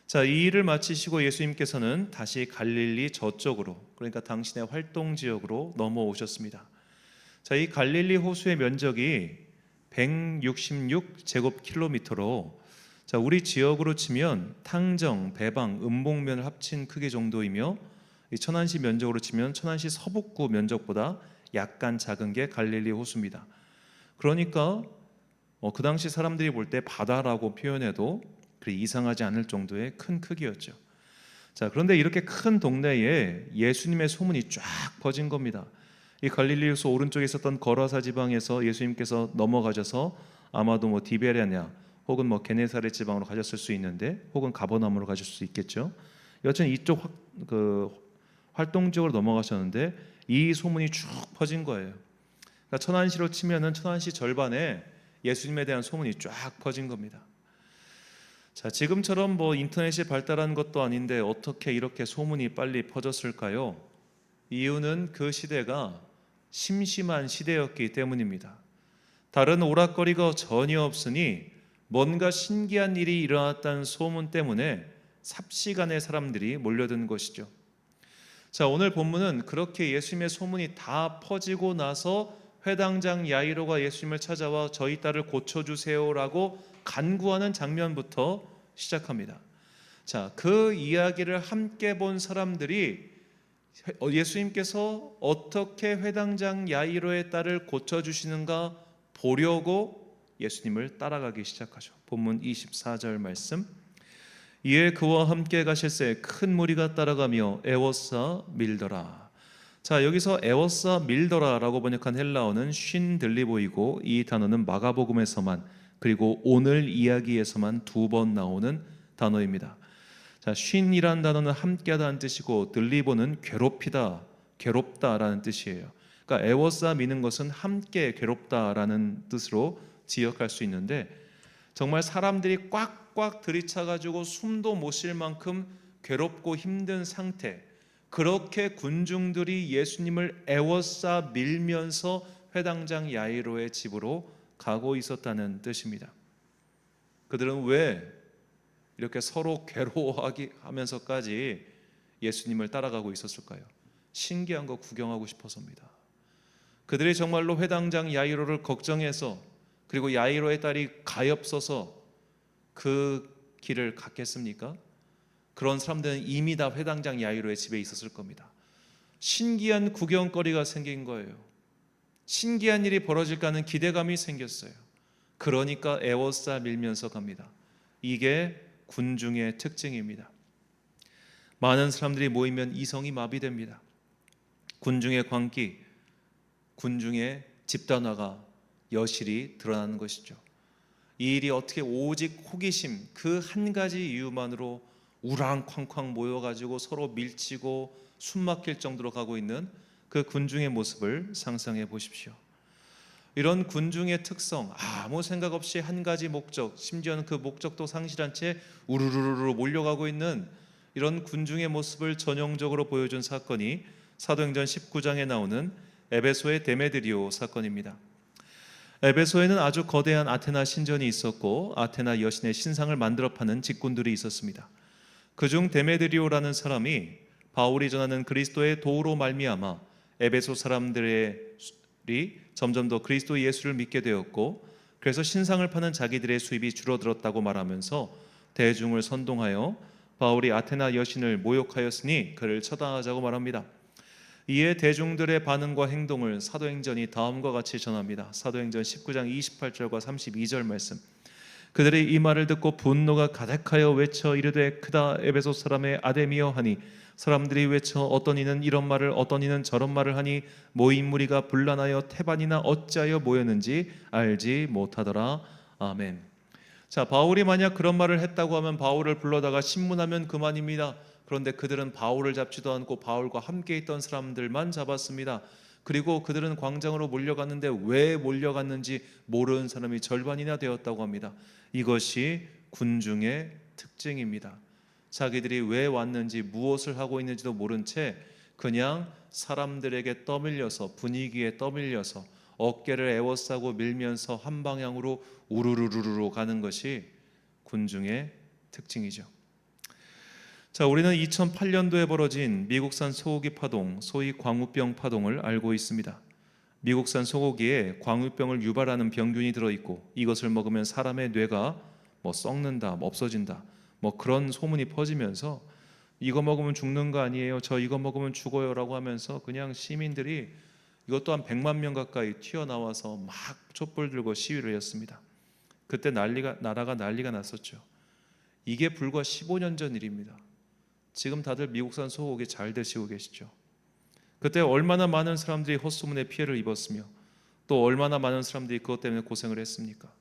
자, 이 일을 마치시고 예수님께서는 다시 갈릴리 저쪽으로, 그러니까 당신의 활동 지역으로 넘어오셨습니다. 자, 이 갈릴리 호수의 면적이 166제곱킬로미터로 자, 우리 지역으로 치면 탕정, 배방, 음봉면을 합친 크기 정도이며 이 천안시 면적으로 치면 천안시 서북구 면적보다 약간 작은 게 갈릴리 호수입니다. 그러니까 그 당시 사람들이 볼 때 바다라고 표현해도 그리 이상하지 않을 정도의 큰 크기였죠. 자, 그런데 이렇게 큰 동네에 예수님의 소문이 쫙 퍼진 겁니다. 이 갈릴리 호수 오른쪽에 있었던 거라사 지방에서 예수님께서 넘어가셔서 아마도 뭐 디베랴냐 혹은 뭐 게네사렛 지방으로 가셨을 수 있는데 혹은 가버나움으로 가실 수 있겠죠. 여튼 이쪽 활동지역으로 넘어가셨는데 이 소문이 쭉 퍼진 거예요. 그러니까 천안시로 치면은 천안시 절반에 예수님에 대한 소문이 쫙 퍼진 겁니다. 자, 지금처럼 뭐 인터넷이 발달한 것도 아닌데 어떻게 이렇게 소문이 빨리 퍼졌을까요? 이유는 그 시대가 심심한 시대였기 때문입니다. 다른 오락거리가 전혀 없으니 뭔가 신기한 일이 일어났다는 소문 때문에 삽시간에 사람들이 몰려든 것이죠. 자, 오늘 본문은 그렇게 예수님의 소문이 다 퍼지고 나서 회당장 야이로가 예수님을 찾아와 저희 딸을 고쳐주세요라고 간구하는 장면부터 시작합니다. 자, 그 이야기를 함께 본 사람들이 예수님께서 어떻게 회당장 야이로의 딸을 고쳐주시는가 보려고 예수님을 따라가기 시작하죠. 본문 24절 말씀. 이에 그와 함께 가실새 큰 무리가 따라가며 에워싸 밀더라. 자, 여기서 에워싸 밀더라라고 번역한 헬라어는 쉰 들리보이고, 이 단어는 마가복음에서만 그리고 오늘 이야기에서만 2번 나오는 단어입니다. 자, 쉰이란 단어는 함께하다는 뜻이고, 들리보는 괴롭히다, 괴롭다라는 뜻이에요. 그러니까 에워싸 미는 것은 함께 괴롭다라는 뜻으로 지역할 수 있는데, 정말 사람들이 꽉꽉 들이차가지고 숨도 못 쉴 만큼 괴롭고 힘든 상태, 그렇게 군중들이 예수님을 에워싸 밀면서 회당장 야이로의 집으로 가고 있었다는 뜻입니다. 그들은 왜 이렇게 서로 괴로워하기 하면서까지 예수님을 따라가고 있었을까요? 신기한 거 구경하고 싶어서입니다. 그들이 정말로 회당장 야이로를 걱정해서, 그리고 야이로의 딸이 가엾어서 그 길을 갔겠습니까? 그런 사람들은 이미 다 회당장 야이로의 집에 있었을 겁니다. 신기한 구경거리가 생긴 거예요. 신기한 일이 벌어질까 하는 기대감이 생겼어요. 그러니까 에워싸 밀면서 갑니다. 이게 군중의 특징입니다. 많은 사람들이 모이면 이성이 마비됩니다. 군중의 광기, 군중의 집단화가 여실히 드러나는 것이죠. 이 일이 어떻게 오직 호기심 그 한 가지 이유만으로 우랑쾅쾅 모여가지고 서로 밀치고 숨 막힐 정도로 가고 있는 그 군중의 모습을 상상해 보십시오. 이런 군중의 특성, 아무 생각 없이 한 가지 목적, 심지어는 그 목적도 상실한 채 우르르르 몰려가고 있는 이런 군중의 모습을 전형적으로 보여준 사건이 사도행전 19장에 나오는 에베소의 데메드리오 사건입니다. 에베소에는 아주 거대한 아테나 신전이 있었고, 아테나 여신의 신상을 만들어 파는 직군들이 있었습니다. 그중 데메드리오라는 사람이 바울이 전하는 그리스도의 도로 말미암아 에베소 사람들이 점점 더 그리스도 예수를 믿게 되었고, 그래서 신상을 파는 자기들의 수입이 줄어들었다고 말하면서 대중을 선동하여 바울이 아테나 여신을 모욕하였으니 그를 처단하자고 말합니다. 이에 대중들의 반응과 행동을 사도행전이 다음과 같이 전합니다. 사도행전 19장 28절과 32절 말씀. 그들이 이 말을 듣고 분노가 가득하여 외쳐 이르되 크다 에베소 사람의 아데미여 하니, 사람들이 외쳐 어떤 이는 이런 말을 어떤 이는 저런 말을 하니 모인 무리가 분란하여 태반이나 어찌하여 모였는지 알지 못하더라. 아멘. 자, 바울이 만약 그런 말을 했다고 하면 바울을 불러다가 신문하면 그만입니다. 그런데 그들은 바울을 잡지도 않고 바울과 함께 있던 사람들만 잡았습니다. 그리고 그들은 광장으로 몰려갔는데 왜 몰려갔는지 모르는 사람이 절반이나 되었다고 합니다. 이것이 군중의 특징입니다. 자기들이 왜 왔는지 무엇을 하고 있는지도 모른 채 그냥 사람들에게 떠밀려서, 분위기에 떠밀려서 어깨를 에워싸고 밀면서 한 방향으로 우르르르르 가는 것이 군중의 특징이죠. 자, 우리는 2008년도에 벌어진 미국산 소고기 파동, 소위 광우병 파동을 알고 있습니다. 미국산 소고기에 광우병을 유발하는 병균이 들어있고, 이것을 먹으면 사람의 뇌가 썩는다, 없어진다, 그런 소문이 퍼지면서 이거 먹으면 죽는 거 아니에요, 저 이거 먹으면 죽어요 라고 하면서 그냥 시민들이 이것 또한 100만 명 가까이 튀어나와서 막 촛불 들고 시위를 했습니다. 그때 나라가 난리가 났었죠. 이게 불과 15년 전 일입니다. 지금 다들 미국산 소고기 잘 드시고 계시죠. 그때 얼마나 많은 사람들이 헛소문에 피해를 입었으며 또 얼마나 많은 사람들이 그것 때문에 고생을 했습니까?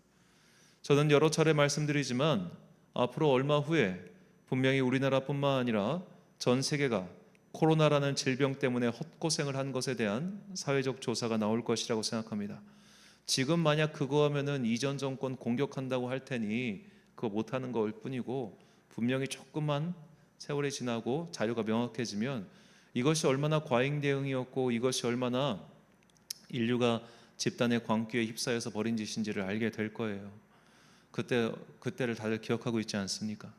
저는 여러 차례 말씀드리지만 앞으로 얼마 후에 분명히 우리나라뿐만 아니라 전 세계가 코로나라는 질병 때문에 헛고생을 한 것에 대한 사회적 조사가 나올 것이라고 생각합니다. 지금 만약 그거 하면은 이전 정권 공격한다고 할 테니 그거 못하는 걸 뿐이고, 분명히 조금만 세월이 지나고 자료가 명확해지면 이것이 얼마나 과잉 대응이었고 이것이 얼마나 인류가 집단의 광기에 휩싸여서 벌인 짓인지를 알게 될 거예요. 그때를 다들 기억하고 있지 않습니까?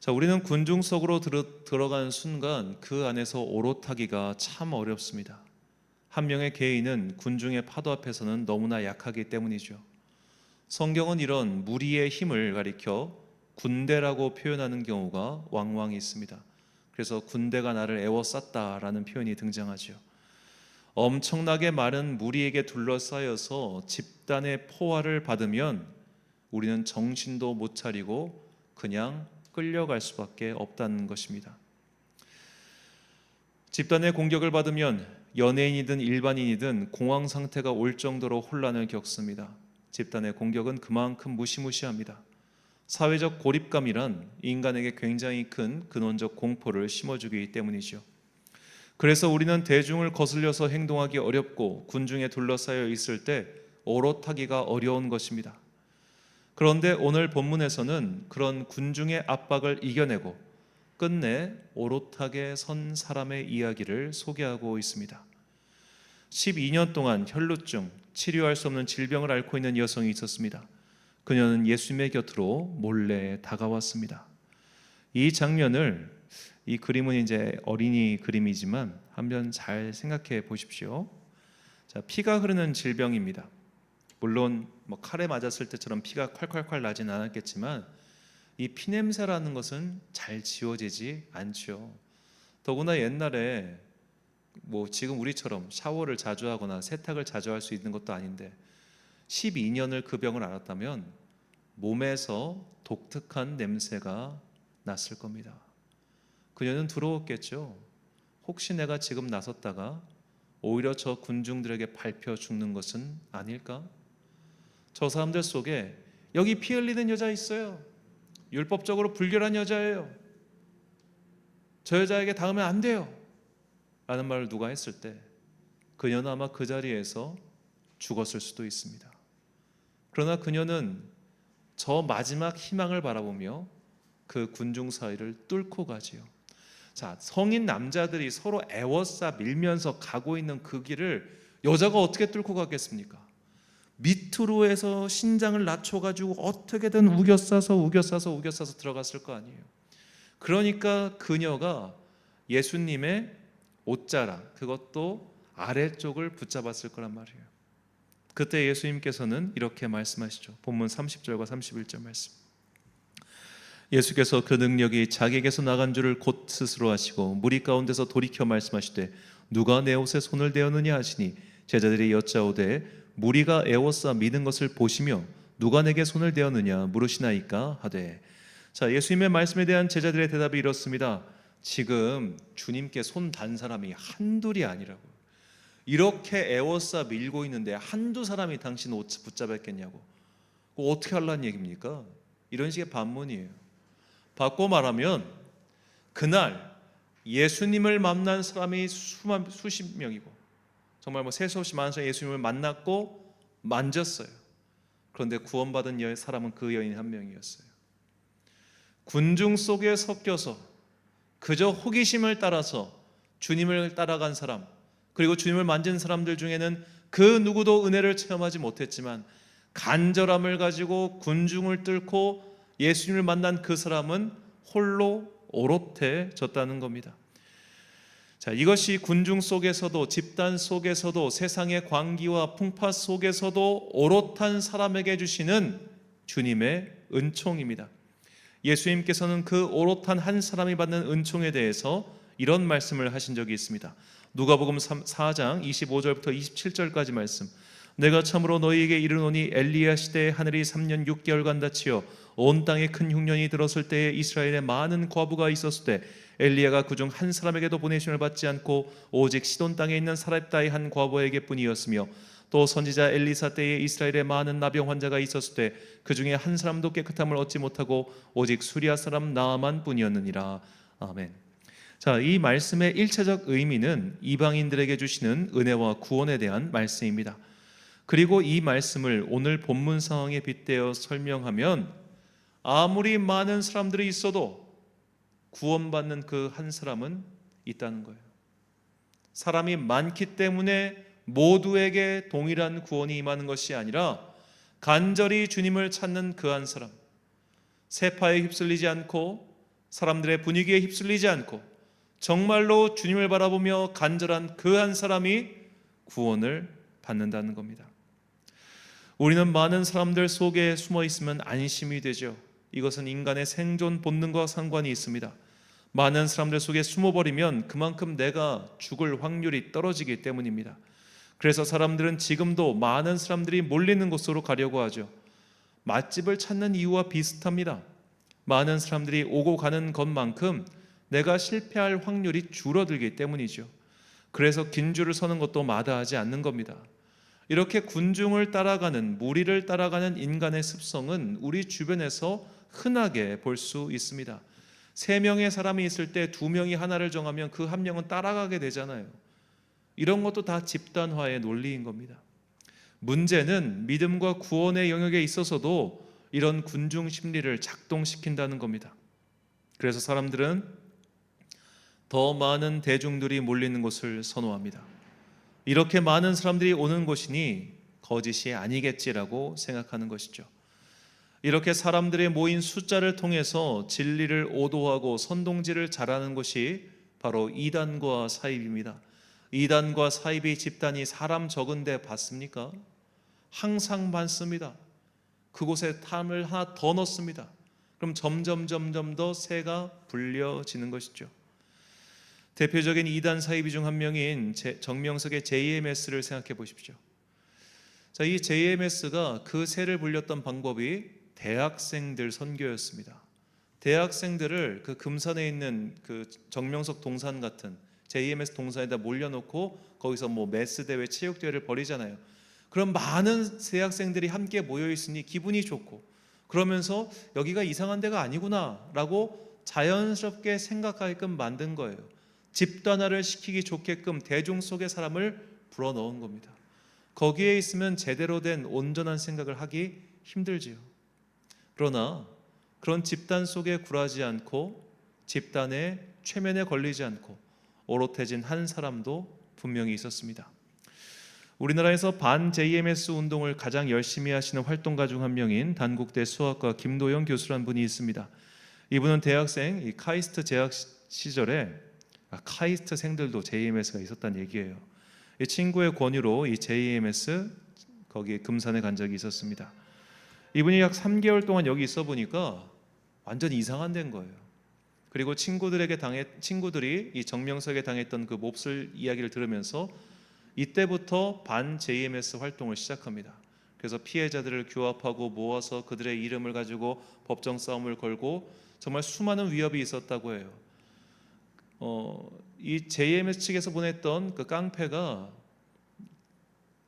자, 우리는 군중 속으로 들어간 순간 그 안에서 오롯하기가 참 어렵습니다. 한 명의 개인은 군중의 파도 앞에서는 너무나 약하기 때문이죠. 성경은 이런 무리의 힘을 가리켜 군대라고 표현하는 경우가 왕왕 있습니다. 그래서 군대가 나를 에워쌌다라는 표현이 등장하죠. 엄청나게 많은 무리에게 둘러싸여서 집단의 포화를 받으면 우리는 정신도 못 차리고 그냥 끌려갈 수밖에 없다는 것입니다. 집단의 공격을 받으면 연예인이든 일반인이든 공황 상태가 올 정도로 혼란을 겪습니다. 집단의 공격은 그만큼 무시무시합니다. 사회적 고립감이란 인간에게 굉장히 큰 근원적 공포를 심어주기 때문이죠. 그래서 우리는 대중을 거슬려서 행동하기 어렵고 군중에 둘러싸여 있을 때 오롯하기가 어려운 것입니다. 그런데 오늘 본문에서는 그런 군중의 압박을 이겨내고 끝내 오롯하게 선 사람의 이야기를 소개하고 있습니다. 12년 동안 혈루증, 치료할 수 없는 질병을 앓고 있는 여성이 있었습니다. 그녀는 예수님의 곁으로 몰래 다가왔습니다. 이 장면을, 이 그림은 이제 어린이 그림이지만 한번 잘 생각해 보십시오. 자, 피가 흐르는 질병입니다. 물론 칼에 맞았을 때처럼 피가 콸콸콸 나진 않았겠지만 이 피냄새라는 것은 잘 지워지지 않죠. 더구나 옛날에 지금 우리처럼 샤워를 자주 하거나 세탁을 자주 할 수 있는 것도 아닌데 12년을 그 병을 앓았다면 몸에서 독특한 냄새가 났을 겁니다. 그녀는 두려웠겠죠. 혹시 내가 지금 나섰다가 오히려 저 군중들에게 밟혀 죽는 것은 아닐까? 저 사람들 속에 여기 피 흘리는 여자 있어요. 율법적으로 불결한 여자예요. 저 여자에게 닿으면 안 돼요. 라는 말을 누가 했을 때 그녀는 아마 그 자리에서 죽었을 수도 있습니다. 그러나 그녀는 저 마지막 희망을 바라보며 그 군중 사이를 뚫고 가지요. 자, 성인 남자들이 서로 애워싸 밀면서 가고 있는 그 길을 여자가 어떻게 뚫고 가겠습니까? 밑으로 해서 신장을 낮춰가지고 어떻게든 우겨싸서 들어갔을 거 아니에요. 그러니까 그녀가 예수님의 옷자락, 그것도 아래쪽을 붙잡았을 거란 말이에요. 그때 예수님께서는 이렇게 말씀하시죠. 본문 30절과 31절 말씀. 예수께서 그 능력이 자기에게서 나간 줄을 곧 스스로 아시고 무리 가운데서 돌이켜 말씀하시되 누가 내 옷에 손을 대었느냐 하시니 제자들이 여짜오되 무리가 애워싸 미는 것을 보시며 누가 내게 손을 대었느냐 물으시나이까 하되. 자, 예수님의 말씀에 대한 제자들의 대답이 이렇습니다. 지금 주님께 손 단 사람이 한둘이 아니라고. 이렇게 애워싸 밀고 있는데 한두 사람이 당신 옷 붙잡았겠냐고. 어떻게 하려는 얘기입니까? 이런 식의 반문이에요. 바꿔 말하면 그날 예수님을 만난 사람이 수십 명이고 정말 셀 수 없이 많은 사람이 예수님을 만났고 만졌어요. 그런데 구원받은 사람은 그 여인 한 명이었어요. 군중 속에 섞여서 그저 호기심을 따라서 주님을 따라간 사람, 그리고 주님을 만진 사람들 중에는 그 누구도 은혜를 체험하지 못했지만 간절함을 가지고 군중을 뚫고 예수님을 만난 그 사람은 홀로 오롯해졌다는 겁니다. 자, 이것이 군중 속에서도 집단 속에서도 세상의 광기와 풍파 속에서도 오롯한 사람에게 주시는 주님의 은총입니다. 예수님께서는 그 오롯한 한 사람이 받는 은총에 대해서 이런 말씀을 하신 적이 있습니다. 누가복음 4장 25절부터 27절까지 말씀. 내가 참으로 너희에게 이르노니 엘리야 시대에 하늘이 3년 6개월간 닫히어 온 땅에 큰 흉년이 들었을 때에 이스라엘에 많은 과부가 있었을 때 엘리야가 그중 한 사람에게도 보내심을 받지 않고 오직 시돈 땅에 있는 사렙다의 한 과부에게 뿐이었으며 또 선지자 엘리사 때에 이스라엘에 많은 나병 환자가 있었을 때 그 중에 한 사람도 깨끗함을 얻지 못하고 오직 수리아 사람 나아만 뿐이었느니라. 아멘. 자, 이 말씀의 일차적 의미는 이방인들에게 주시는 은혜와 구원에 대한 말씀입니다. 그리고 이 말씀을 오늘 본문 상황에 빗대어 설명하면 아무리 많은 사람들이 있어도 구원받는 그 한 사람은 있다는 거예요. 사람이 많기 때문에 모두에게 동일한 구원이 임하는 것이 아니라 간절히 주님을 찾는 그 한 사람, 세파에 휩쓸리지 않고 사람들의 분위기에 휩쓸리지 않고 정말로 주님을 바라보며 간절한 그 한 사람이 구원을 받는다는 겁니다. 우리는 많은 사람들 속에 숨어 있으면 안심이 되죠. 이것은 인간의 생존 본능과 상관이 있습니다. 많은 사람들 속에 숨어버리면 그만큼 내가 죽을 확률이 떨어지기 때문입니다. 그래서 사람들은 지금도 많은 사람들이 몰리는 곳으로 가려고 하죠. 맛집을 찾는 이유와 비슷합니다. 많은 사람들이 오고 가는 것만큼 내가 실패할 확률이 줄어들기 때문이죠. 그래서 긴 줄을 서는 것도 마다하지 않는 겁니다. 이렇게 군중을 따라가는, 무리를 따라가는 인간의 습성은 우리 주변에서 흔하게 볼 수 있습니다. 3명의 사람이 있을 때 2명이 하나를 정하면 그 1명은 따라가게 되잖아요. 이런 것도 다 집단화의 논리인 겁니다. 문제는 믿음과 구원의 영역에 있어서도 이런 군중 심리를 작동시킨다는 겁니다. 그래서 사람들은 더 많은 대중들이 몰리는 곳을 선호합니다. 이렇게 많은 사람들이 오는 곳이니 거짓이 아니겠지라고 생각하는 것이죠. 이렇게 사람들의 모인 숫자를 통해서 진리를 오도하고 선동질을 잘하는 것이 바로 이단과 사입입니다. 이단과 사입의 집단이 사람 적은데 봤습니까? 항상 많습니다. 그곳에 탐을 하나 더 넣습니다. 그럼 점점 더 새가 불려지는 것이죠. 대표적인 이단 사이비 중 한 명인 정명석의 JMS를 생각해 보십시오. 자, 이 JMS가 그 새를 불렸던 방법이 대학생들 선교였습니다. 대학생들을 그 금산에 있는 그 정명석 동산 같은 JMS 동산에다 몰려놓고 거기서 뭐 메스 대회, 체육 대회를 벌이잖아요. 그럼 많은 대학생들이 함께 모여 있으니 기분이 좋고, 그러면서 여기가 이상한 데가 아니구나라고 자연스럽게 생각하게끔 만든 거예요. 집단화를 시키기 좋게끔 대중 속의 사람을 불어넣은 겁니다. 거기에 있으면 제대로 된 온전한 생각을 하기 힘들지요. 그러나 그런 집단 속에 굴하지 않고 집단의 최면에 걸리지 않고 오롯해진 한 사람도 분명히 있었습니다. 우리나라에서 반 JMS 운동을 가장 열심히 하시는 활동가 중 한 명인 단국대 수학과 김도영 교수라는 분이 있습니다. 이분은 대학생 이 카이스트 재학 시절에 카이스트생들도 JMS가 있었다는 얘기예요. 이 친구의 권유로 이 JMS 거기 금산에 간 적이 있었습니다. 이분이 약 3개월 동안 여기 있어 보니까 완전 이상한 데인 거예요. 그리고 친구들이 이 정명석에 당했던 그 몹쓸 이야기를 들으면서 이때부터 반 JMS 활동을 시작합니다. 그래서 피해자들을 규합하고 모아서 그들의 이름을 가지고 법정 싸움을 걸고 정말 수많은 위협이 있었다고 해요. 이 JMS 측에서 보냈던 그 깡패가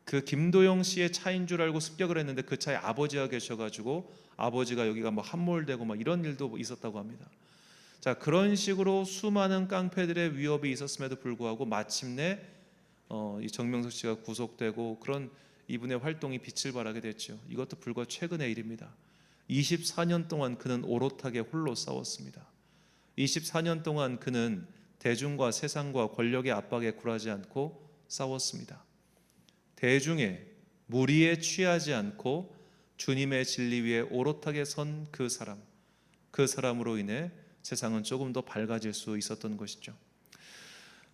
그 김도영 씨의 차인 줄 알고 습격을 했는데 그 차에 아버지가 계셔가지고 아버지가 여기가 뭐 함몰되고 막 이런 일도 있었다고 합니다. 자, 그런 식으로 수많은 깡패들의 위협이 있었음에도 불구하고 마침내 이 정명석 씨가 구속되고 그런 이분의 활동이 빛을 발하게 됐죠. 이것도 불과 최근의 일입니다. 24년 동안 그는 오롯하게 홀로 싸웠습니다. 24년 동안 그는 대중과 세상과 권력의 압박에 굴하지 않고 싸웠습니다. 대중의 무리에 취하지 않고 주님의 진리 위에 오롯하게 선 그 사람으로 인해 세상은 조금 더 밝아질 수 있었던 것이죠.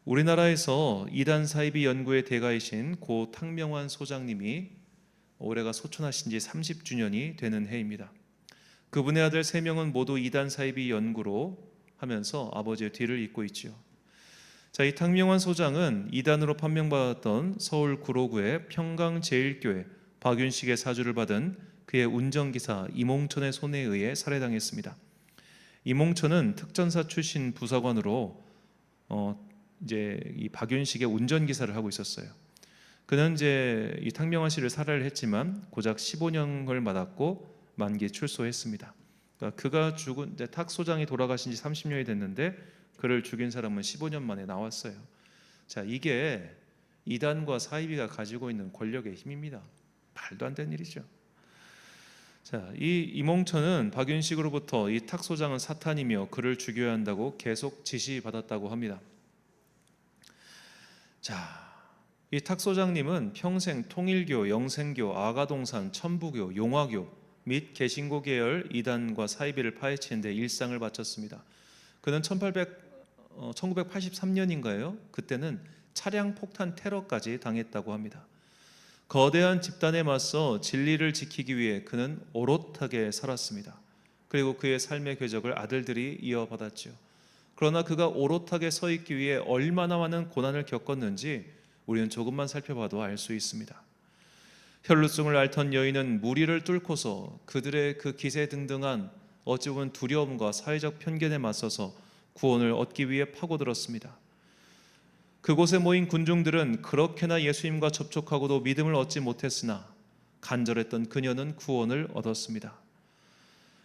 우리나라에서 이단 사이비 연구의 대가이신 고 탕명환 소장님이 올해가 소천하신 지 30주년이 되는 해입니다. 그분의 아들 3명은 모두 이단 사이비 연구로 하면서 아버지의 뒤를 잇고 있지요. 자, 이 탕명환 소장은 이단으로 판명받았던 서울 구로구의 평강제일교회 박윤식의 사주를 받은 그의 운전기사 이몽천의 손에 의해 살해당했습니다. 이몽천은 특전사 출신 부사관으로 이제 이 박윤식의 운전기사를 하고 있었어요. 그는 이제 이 탕명환 씨를 살해를 했지만 고작 15년을 받았고 만기에 출소했습니다. 그러니까 그가 죽은 이제 탁 소장이 돌아가신 지 30년이 됐는데 그를 죽인 사람은 15년 만에 나왔어요. 자, 이게 이단과 사이비가 가지고 있는 권력의 힘입니다. 말도 안 되는 일이죠. 자, 이 이몽천은 박윤식으로부터 이 탁 소장은 사탄이며 그를 죽여야 한다고 계속 지시받았다고 합니다. 자, 이 탁 소장님은 평생 통일교, 영생교, 아가동산, 천부교, 용화교 및 개신고 계열 이단과 사이비를 파헤치는 데 일상을 바쳤습니다. 그는 1983년인가요? 그때는 차량 폭탄 테러까지 당했다고 합니다. 거대한 집단에 맞서 진리를 지키기 위해 그는 오롯하게 살았습니다. 그리고 그의 삶의 궤적을 아들들이 이어받았죠. 그러나 그가 오롯하게 서 있기 위해 얼마나 많은 고난을 겪었는지 우리는 조금만 살펴봐도 알 수 있습니다. 혈루증을 앓던 여인은 무리를 뚫고서 그들의 그 기세등등한 어찌 보면 두려움과 사회적 편견에 맞서서 구원을 얻기 위해 파고들었습니다. 그곳에 모인 군중들은 그렇게나 예수님과 접촉하고도 믿음을 얻지 못했으나 간절했던 그녀는 구원을 얻었습니다.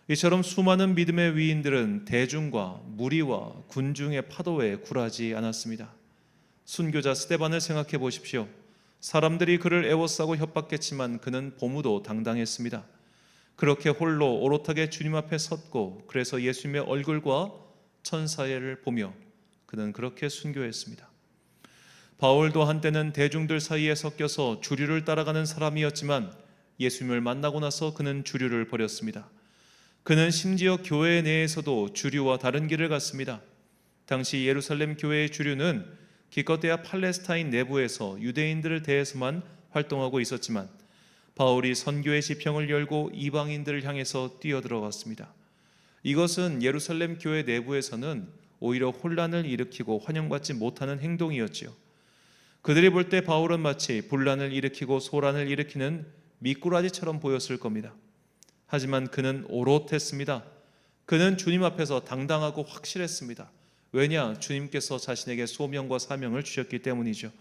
이처럼 수많은 믿음의 위인들은 대중과 무리와 군중의 파도에 굴하지 않았습니다. 순교자 스데반을 생각해 보십시오. 사람들이 그를 애워싸고 협박했지만 그는 보무도 당당했습니다. 그렇게 홀로 오롯하게 주님 앞에 섰고 그래서 예수님의 얼굴과 천사를 보며 그는 그렇게 순교했습니다. 바울도 한때는 대중들 사이에 섞여서 주류를 따라가는 사람이었지만 예수님을 만나고 나서 그는 주류를 버렸습니다. 그는 심지어 교회 내에서도 주류와 다른 길을 갔습니다. 당시 예루살렘 교회의 주류는 기껏해야 팔레스타인 내부에서 유대인들을 대해서만 활동하고 있었지만 바울이 선교의 지평을 열고 이방인들을 향해서 뛰어들어갔습니다. 이것은 예루살렘 교회 내부에서는 오히려 혼란을 일으키고 환영받지 못하는 행동이었지요. 그들이 볼 때 바울은 마치 분란을 일으키고 소란을 일으키는 미꾸라지처럼 보였을 겁니다. 하지만 그는 오롯했습니다. 그는 주님 앞에서 당당하고 확실했습니다. 왜냐? 주님께서 자신에게 소명과 사명을 주셨기 때문이죠.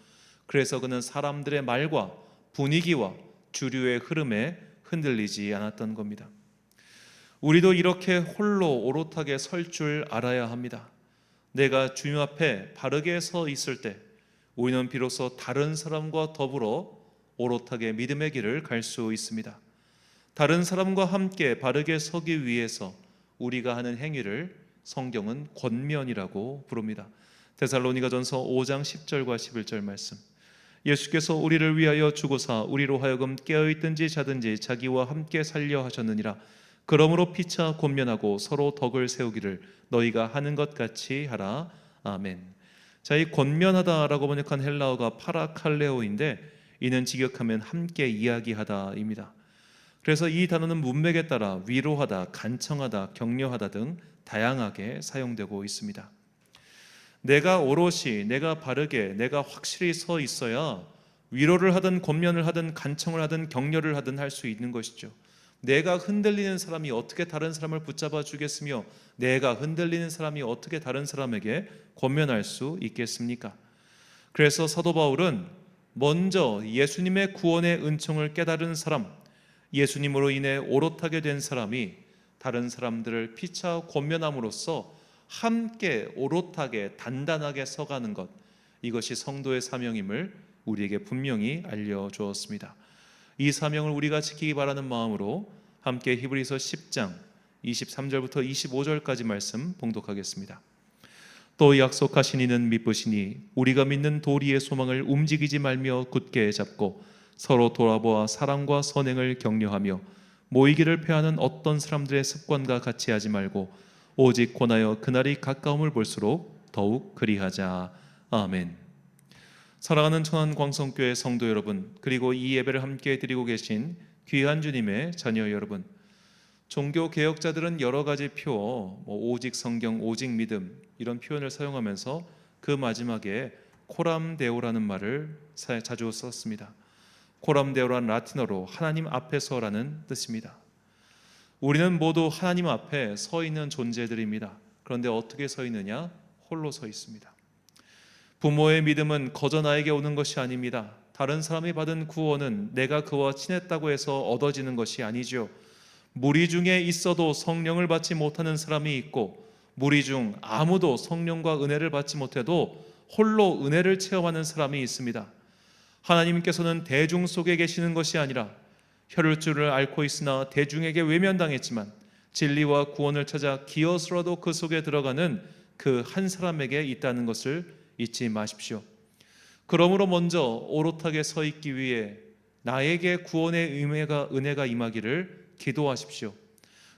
그래서 그는 사람들의 말과 분위기와 주류의 흐름에 흔들리지 않았던 겁니다. 우리도 이렇게 홀로 오롯하게 설 줄 알아야 합니다. 내가 주님 앞에 바르게 서 있을 때 우리는 비로소 다른 사람과 더불어 오롯하게 믿음의 길을 갈 수 있습니다. 다른 사람과 함께 바르게 서기 위해서 우리가 하는 행위를 성경은 권면이라고 부릅니다. 데살로니가전서 5장 10절과 11절 말씀. 예수께서 우리를 위하여 주고사 우리로 하여금 깨어있든지 자든지 자기와 함께 살려 하셨느니라. 그러므로 피차 권면하고 서로 덕을 세우기를 너희가 하는 것 같이 하라. 아멘. 자, 이 권면하다라고 번역한 헬라어가 파라칼레오인데 이는 직역하면 함께 이야기하다입니다. 그래서 이 단어는 문맥에 따라 위로하다, 간청하다, 격려하다 등 다양하게 사용되고 있습니다. 내가 오롯이, 내가 바르게, 내가 확실히 서 있어야 위로를 하든 권면을 하든 간청을 하든 격려를 하든 할 수 있는 것이죠. 내가 흔들리는 사람이 어떻게 다른 사람을 붙잡아 주겠으며 내가 흔들리는 사람이 어떻게 다른 사람에게 권면할 수 있겠습니까? 그래서 사도 바울은 먼저 예수님의 구원의 은총을 깨달은 사람, 예수님으로 인해 오롯하게 된 사람이 다른 사람들을 피차 권면함으로써 함께 오롯하게 단단하게 서가는 것, 이것이 성도의 사명임을 우리에게 분명히 알려주었습니다. 이 사명을 우리가 지키기 바라는 마음으로 함께 히브리서 10장 23절부터 25절까지 말씀 봉독하겠습니다. 또 약속하신 이는 미쁘시니 우리가 믿는 도리의 소망을 움직이지 말며 굳게 잡고 서로 돌아보아 사랑과 선행을 격려하며 모이기를 패하는 어떤 사람들의 습관과 같이 하지 말고 오직 권하여 그날이 가까움을 볼수록 더욱 그리하자. 아멘. 사랑하는 천안광성교회 성도 여러분, 그리고 이 예배를 함께 드리고 계신 귀한 주님의 자녀 여러분, 종교 개혁자들은 여러 가지 표, 오직 성경, 오직 믿음 이런 표현을 사용하면서 그 마지막에 코람 데오라는 말을 자주 썼습니다. 코람 데오란 라틴어로 하나님 앞에서라는 뜻입니다. 우리는 모두 하나님 앞에 서 있는 존재들입니다. 그런데 어떻게 서 있느냐? 홀로 서 있습니다. 부모의 믿음은 거저 나에게 오는 것이 아닙니다. 다른 사람이 받은 구원은 내가 그와 친했다고 해서 얻어지는 것이 아니죠. 무리 중에 있어도 성령을 받지 못하는 사람이 있고 무리 중 아무도 성령과 은혜를 받지 못해도 홀로 은혜를 체험하는 사람이 있습니다. 하나님께서는 대중 속에 계시는 것이 아니라 혈혈주를 앓고 있으나 대중에게 외면당했지만 진리와 구원을 찾아 기어서라도 그 속에 들어가는 그 한 사람에게 있다는 것을 잊지 마십시오. 그러므로 먼저 오롯하게 서 있기 위해 나에게 구원의 은혜가 임하기를 기도하십시오.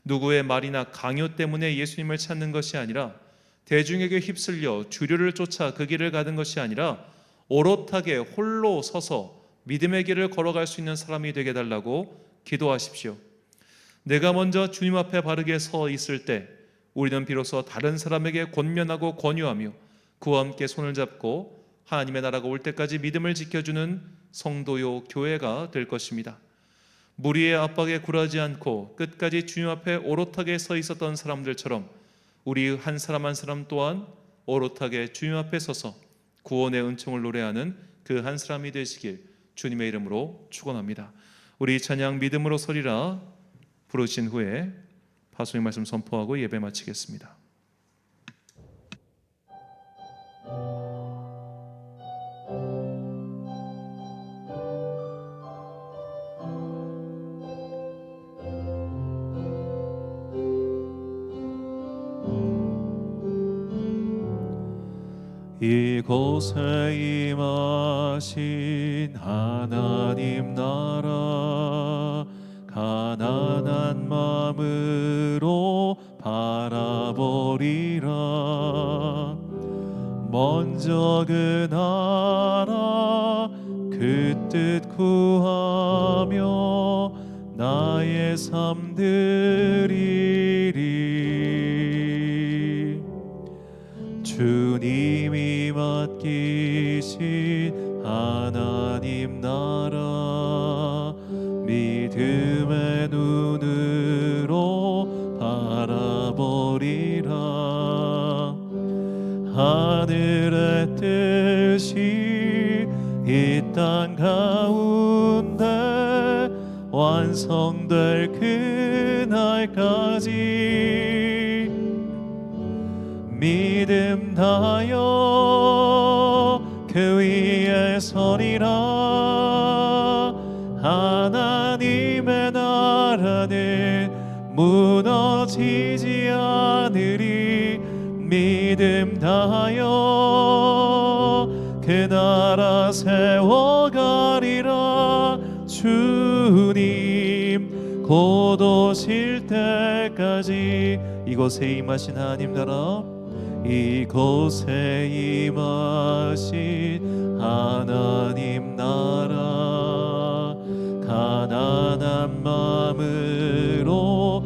누구의 말이나 강요 때문에 예수님을 찾는 것이 아니라 대중에게 휩쓸려 주류를 쫓아 그 길을 가는 것이 아니라 오롯하게 홀로 서서 믿음의 길을 걸어갈 수 있는 사람이 되게 달라고 기도하십시오. 내가 먼저 주님 앞에 바르게 서 있을 때 우리는 비로소 다른 사람에게 권면하고 권유하며 그와 함께 손을 잡고 하나님의 나라가 올 때까지 믿음을 지켜주는 성도요 교회가 될 것입니다. 무리의 압박에 굴하지 않고 끝까지 주님 앞에 오롯하게 서 있었던 사람들처럼 우리 한 사람 한 사람 또한 오롯하게 주님 앞에 서서 구원의 은총을 노래하는 그 한 사람이 되시길 주님의 이름으로 축원합니다. 우리 찬양 믿음으로 서리라 부르신 후에 파송의 말씀 선포하고 예배 마치겠습니다. 이곳에 임하신 하나님 나라 가난한 마음으로 바라보리라. 먼저 그 나라 그 뜻 구하며 나의 삶 드리리. 주님이 맡기신 하나님 나라 믿음의 눈으로 바라보리라. 하늘의 뜻이 이 땅 가운데 완성될 그날까지 믿음 다여 그 위에 서리라. 하나님의 나라는 무너지지 않으리. 믿음 다여 그 나라 세워가리라. 주님 곧 오실 때까지 이곳에 임하신 하나님 나라 이곳에 임하신 하나님 나라 가난한 마음으로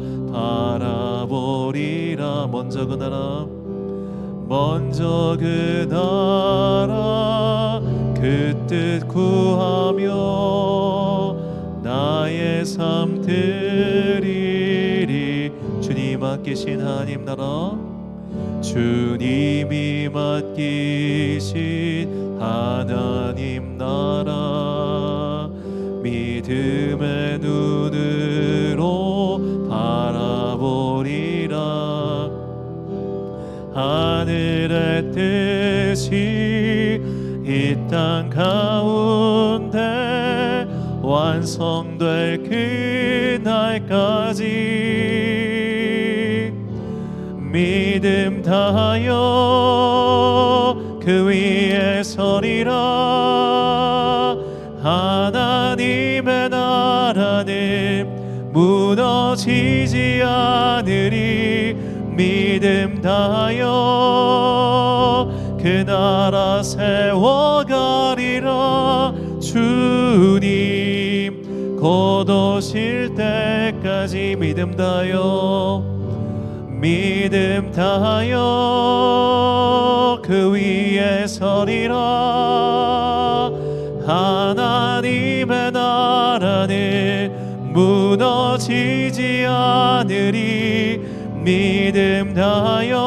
바라보리라. 먼저 그 나라 먼저 그 나라 그 뜻 구하며 나의 삶 드리리. 주님 맡기신 하나님 나라 주님이 맡기신 하나님 나라 믿음의 눈으로 바라보리라. 하늘의 뜻이 이 땅 가운데 완성될 그날까지 믿음 다하여 그 위에 서리라. 하나님의 나라는 무너지지 않으리. 믿음 다하여 그 나라 세워가리라. 주님 곧 오실 때까지 믿음 다하여 믿음 다하여 그 위에 서리라. 하나님의 나라는 무너지지 않으리. 믿음 다하여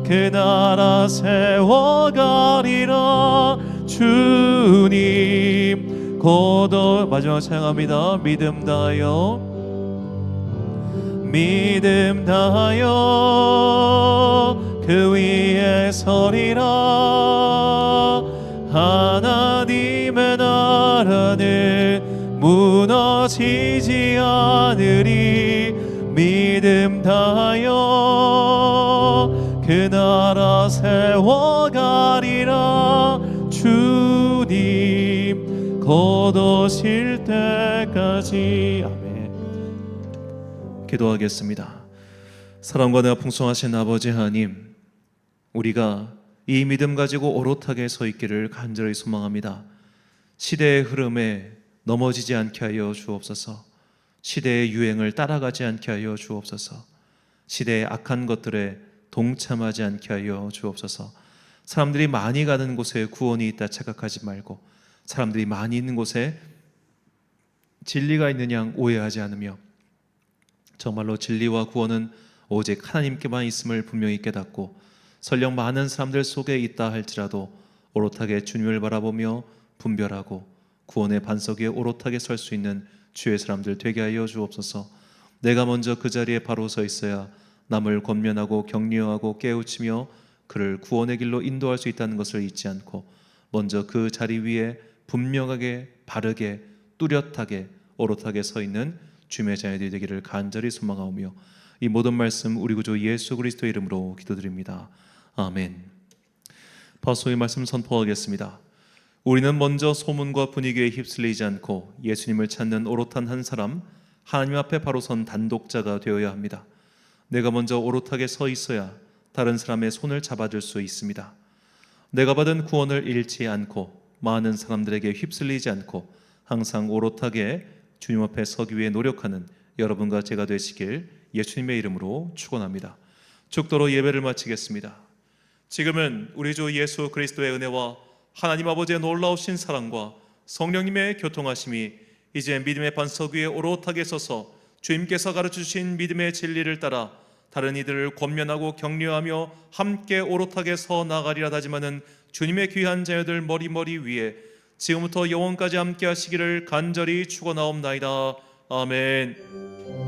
그 나라 세워가리라. 주님 곧 마지막 찬양합니다. 믿음 다하여 믿음 다하여 그 위에 서리라. 하나님의 나라는 무너지지 않으리. 믿음 다하여 그 나라 세워가리라. 주님 곧 오실 때까지. 아멘. 기도하겠습니다. 사랑과 은혜가 풍성하신 아버지 하나님, 우리가 이 믿음 가지고 오롯하게 서 있기를 간절히 소망합니다. 시대의 흐름에 넘어지지 않게 하여 주옵소서. 시대의 유행을 따라가지 않게 하여 주옵소서. 시대의 악한 것들에 동참하지 않게 하여 주옵소서. 사람들이 많이 가는 곳에 구원이 있다 착각하지 말고, 사람들이 많이 있는 곳에 진리가 있는 양 오해하지 않으며, 정말로 진리와 구원은 오직 하나님께만 있음을 분명히 깨닫고, 설령 많은 사람들 속에 있다 할지라도 오롯하게 주님을 바라보며 분별하고 구원의 반석 위에 오롯하게 설 수 있는 주의 사람들 되게 하여 주옵소서. 내가 먼저 그 자리에 바로 서 있어야 남을 권면하고 격려하고 깨우치며 그를 구원의 길로 인도할 수 있다는 것을 잊지 않고, 먼저 그 자리 위에 분명하게 바르게 뚜렷하게 오롯하게 서 있는 주님의 자녀들이 되기를 간절히 소망하오며, 이 모든 말씀 우리 구주 예수 그리스도의 이름으로 기도드립니다. 아멘. 바소의 말씀 선포하겠습니다. 우리는 먼저 소문과 분위기에 휩쓸리지 않고 예수님을 찾는 오롯한 한 사람, 하나님 앞에 바로 선 단독자가 되어야 합니다. 내가 먼저 오롯하게 서 있어야 다른 사람의 손을 잡아줄 수 있습니다. 내가 받은 구원을 잃지 않고 많은 사람들에게 휩쓸리지 않고 항상 오롯하게 주님 앞에 서기 위해 노력하는 여러분과 제가 되시길 예수님의 이름으로 축원합니다. 축도로 예배를 마치겠습니다. 지금은 우리 주 예수 그리스도의 은혜와 하나님 아버지의 놀라우신 사랑과 성령님의 교통하심이 이제 믿음의 반석 위에 오롯하게 서서 주님께서 가르쳐주신 믿음의 진리를 따라 다른 이들을 권면하고 격려하며 함께 오롯하게 서 나가리라 다짐하는 주님의 귀한 자녀들 머리 위에 지금부터 영원까지 함께 하시기를 간절히 축원하옵나이다. 아멘.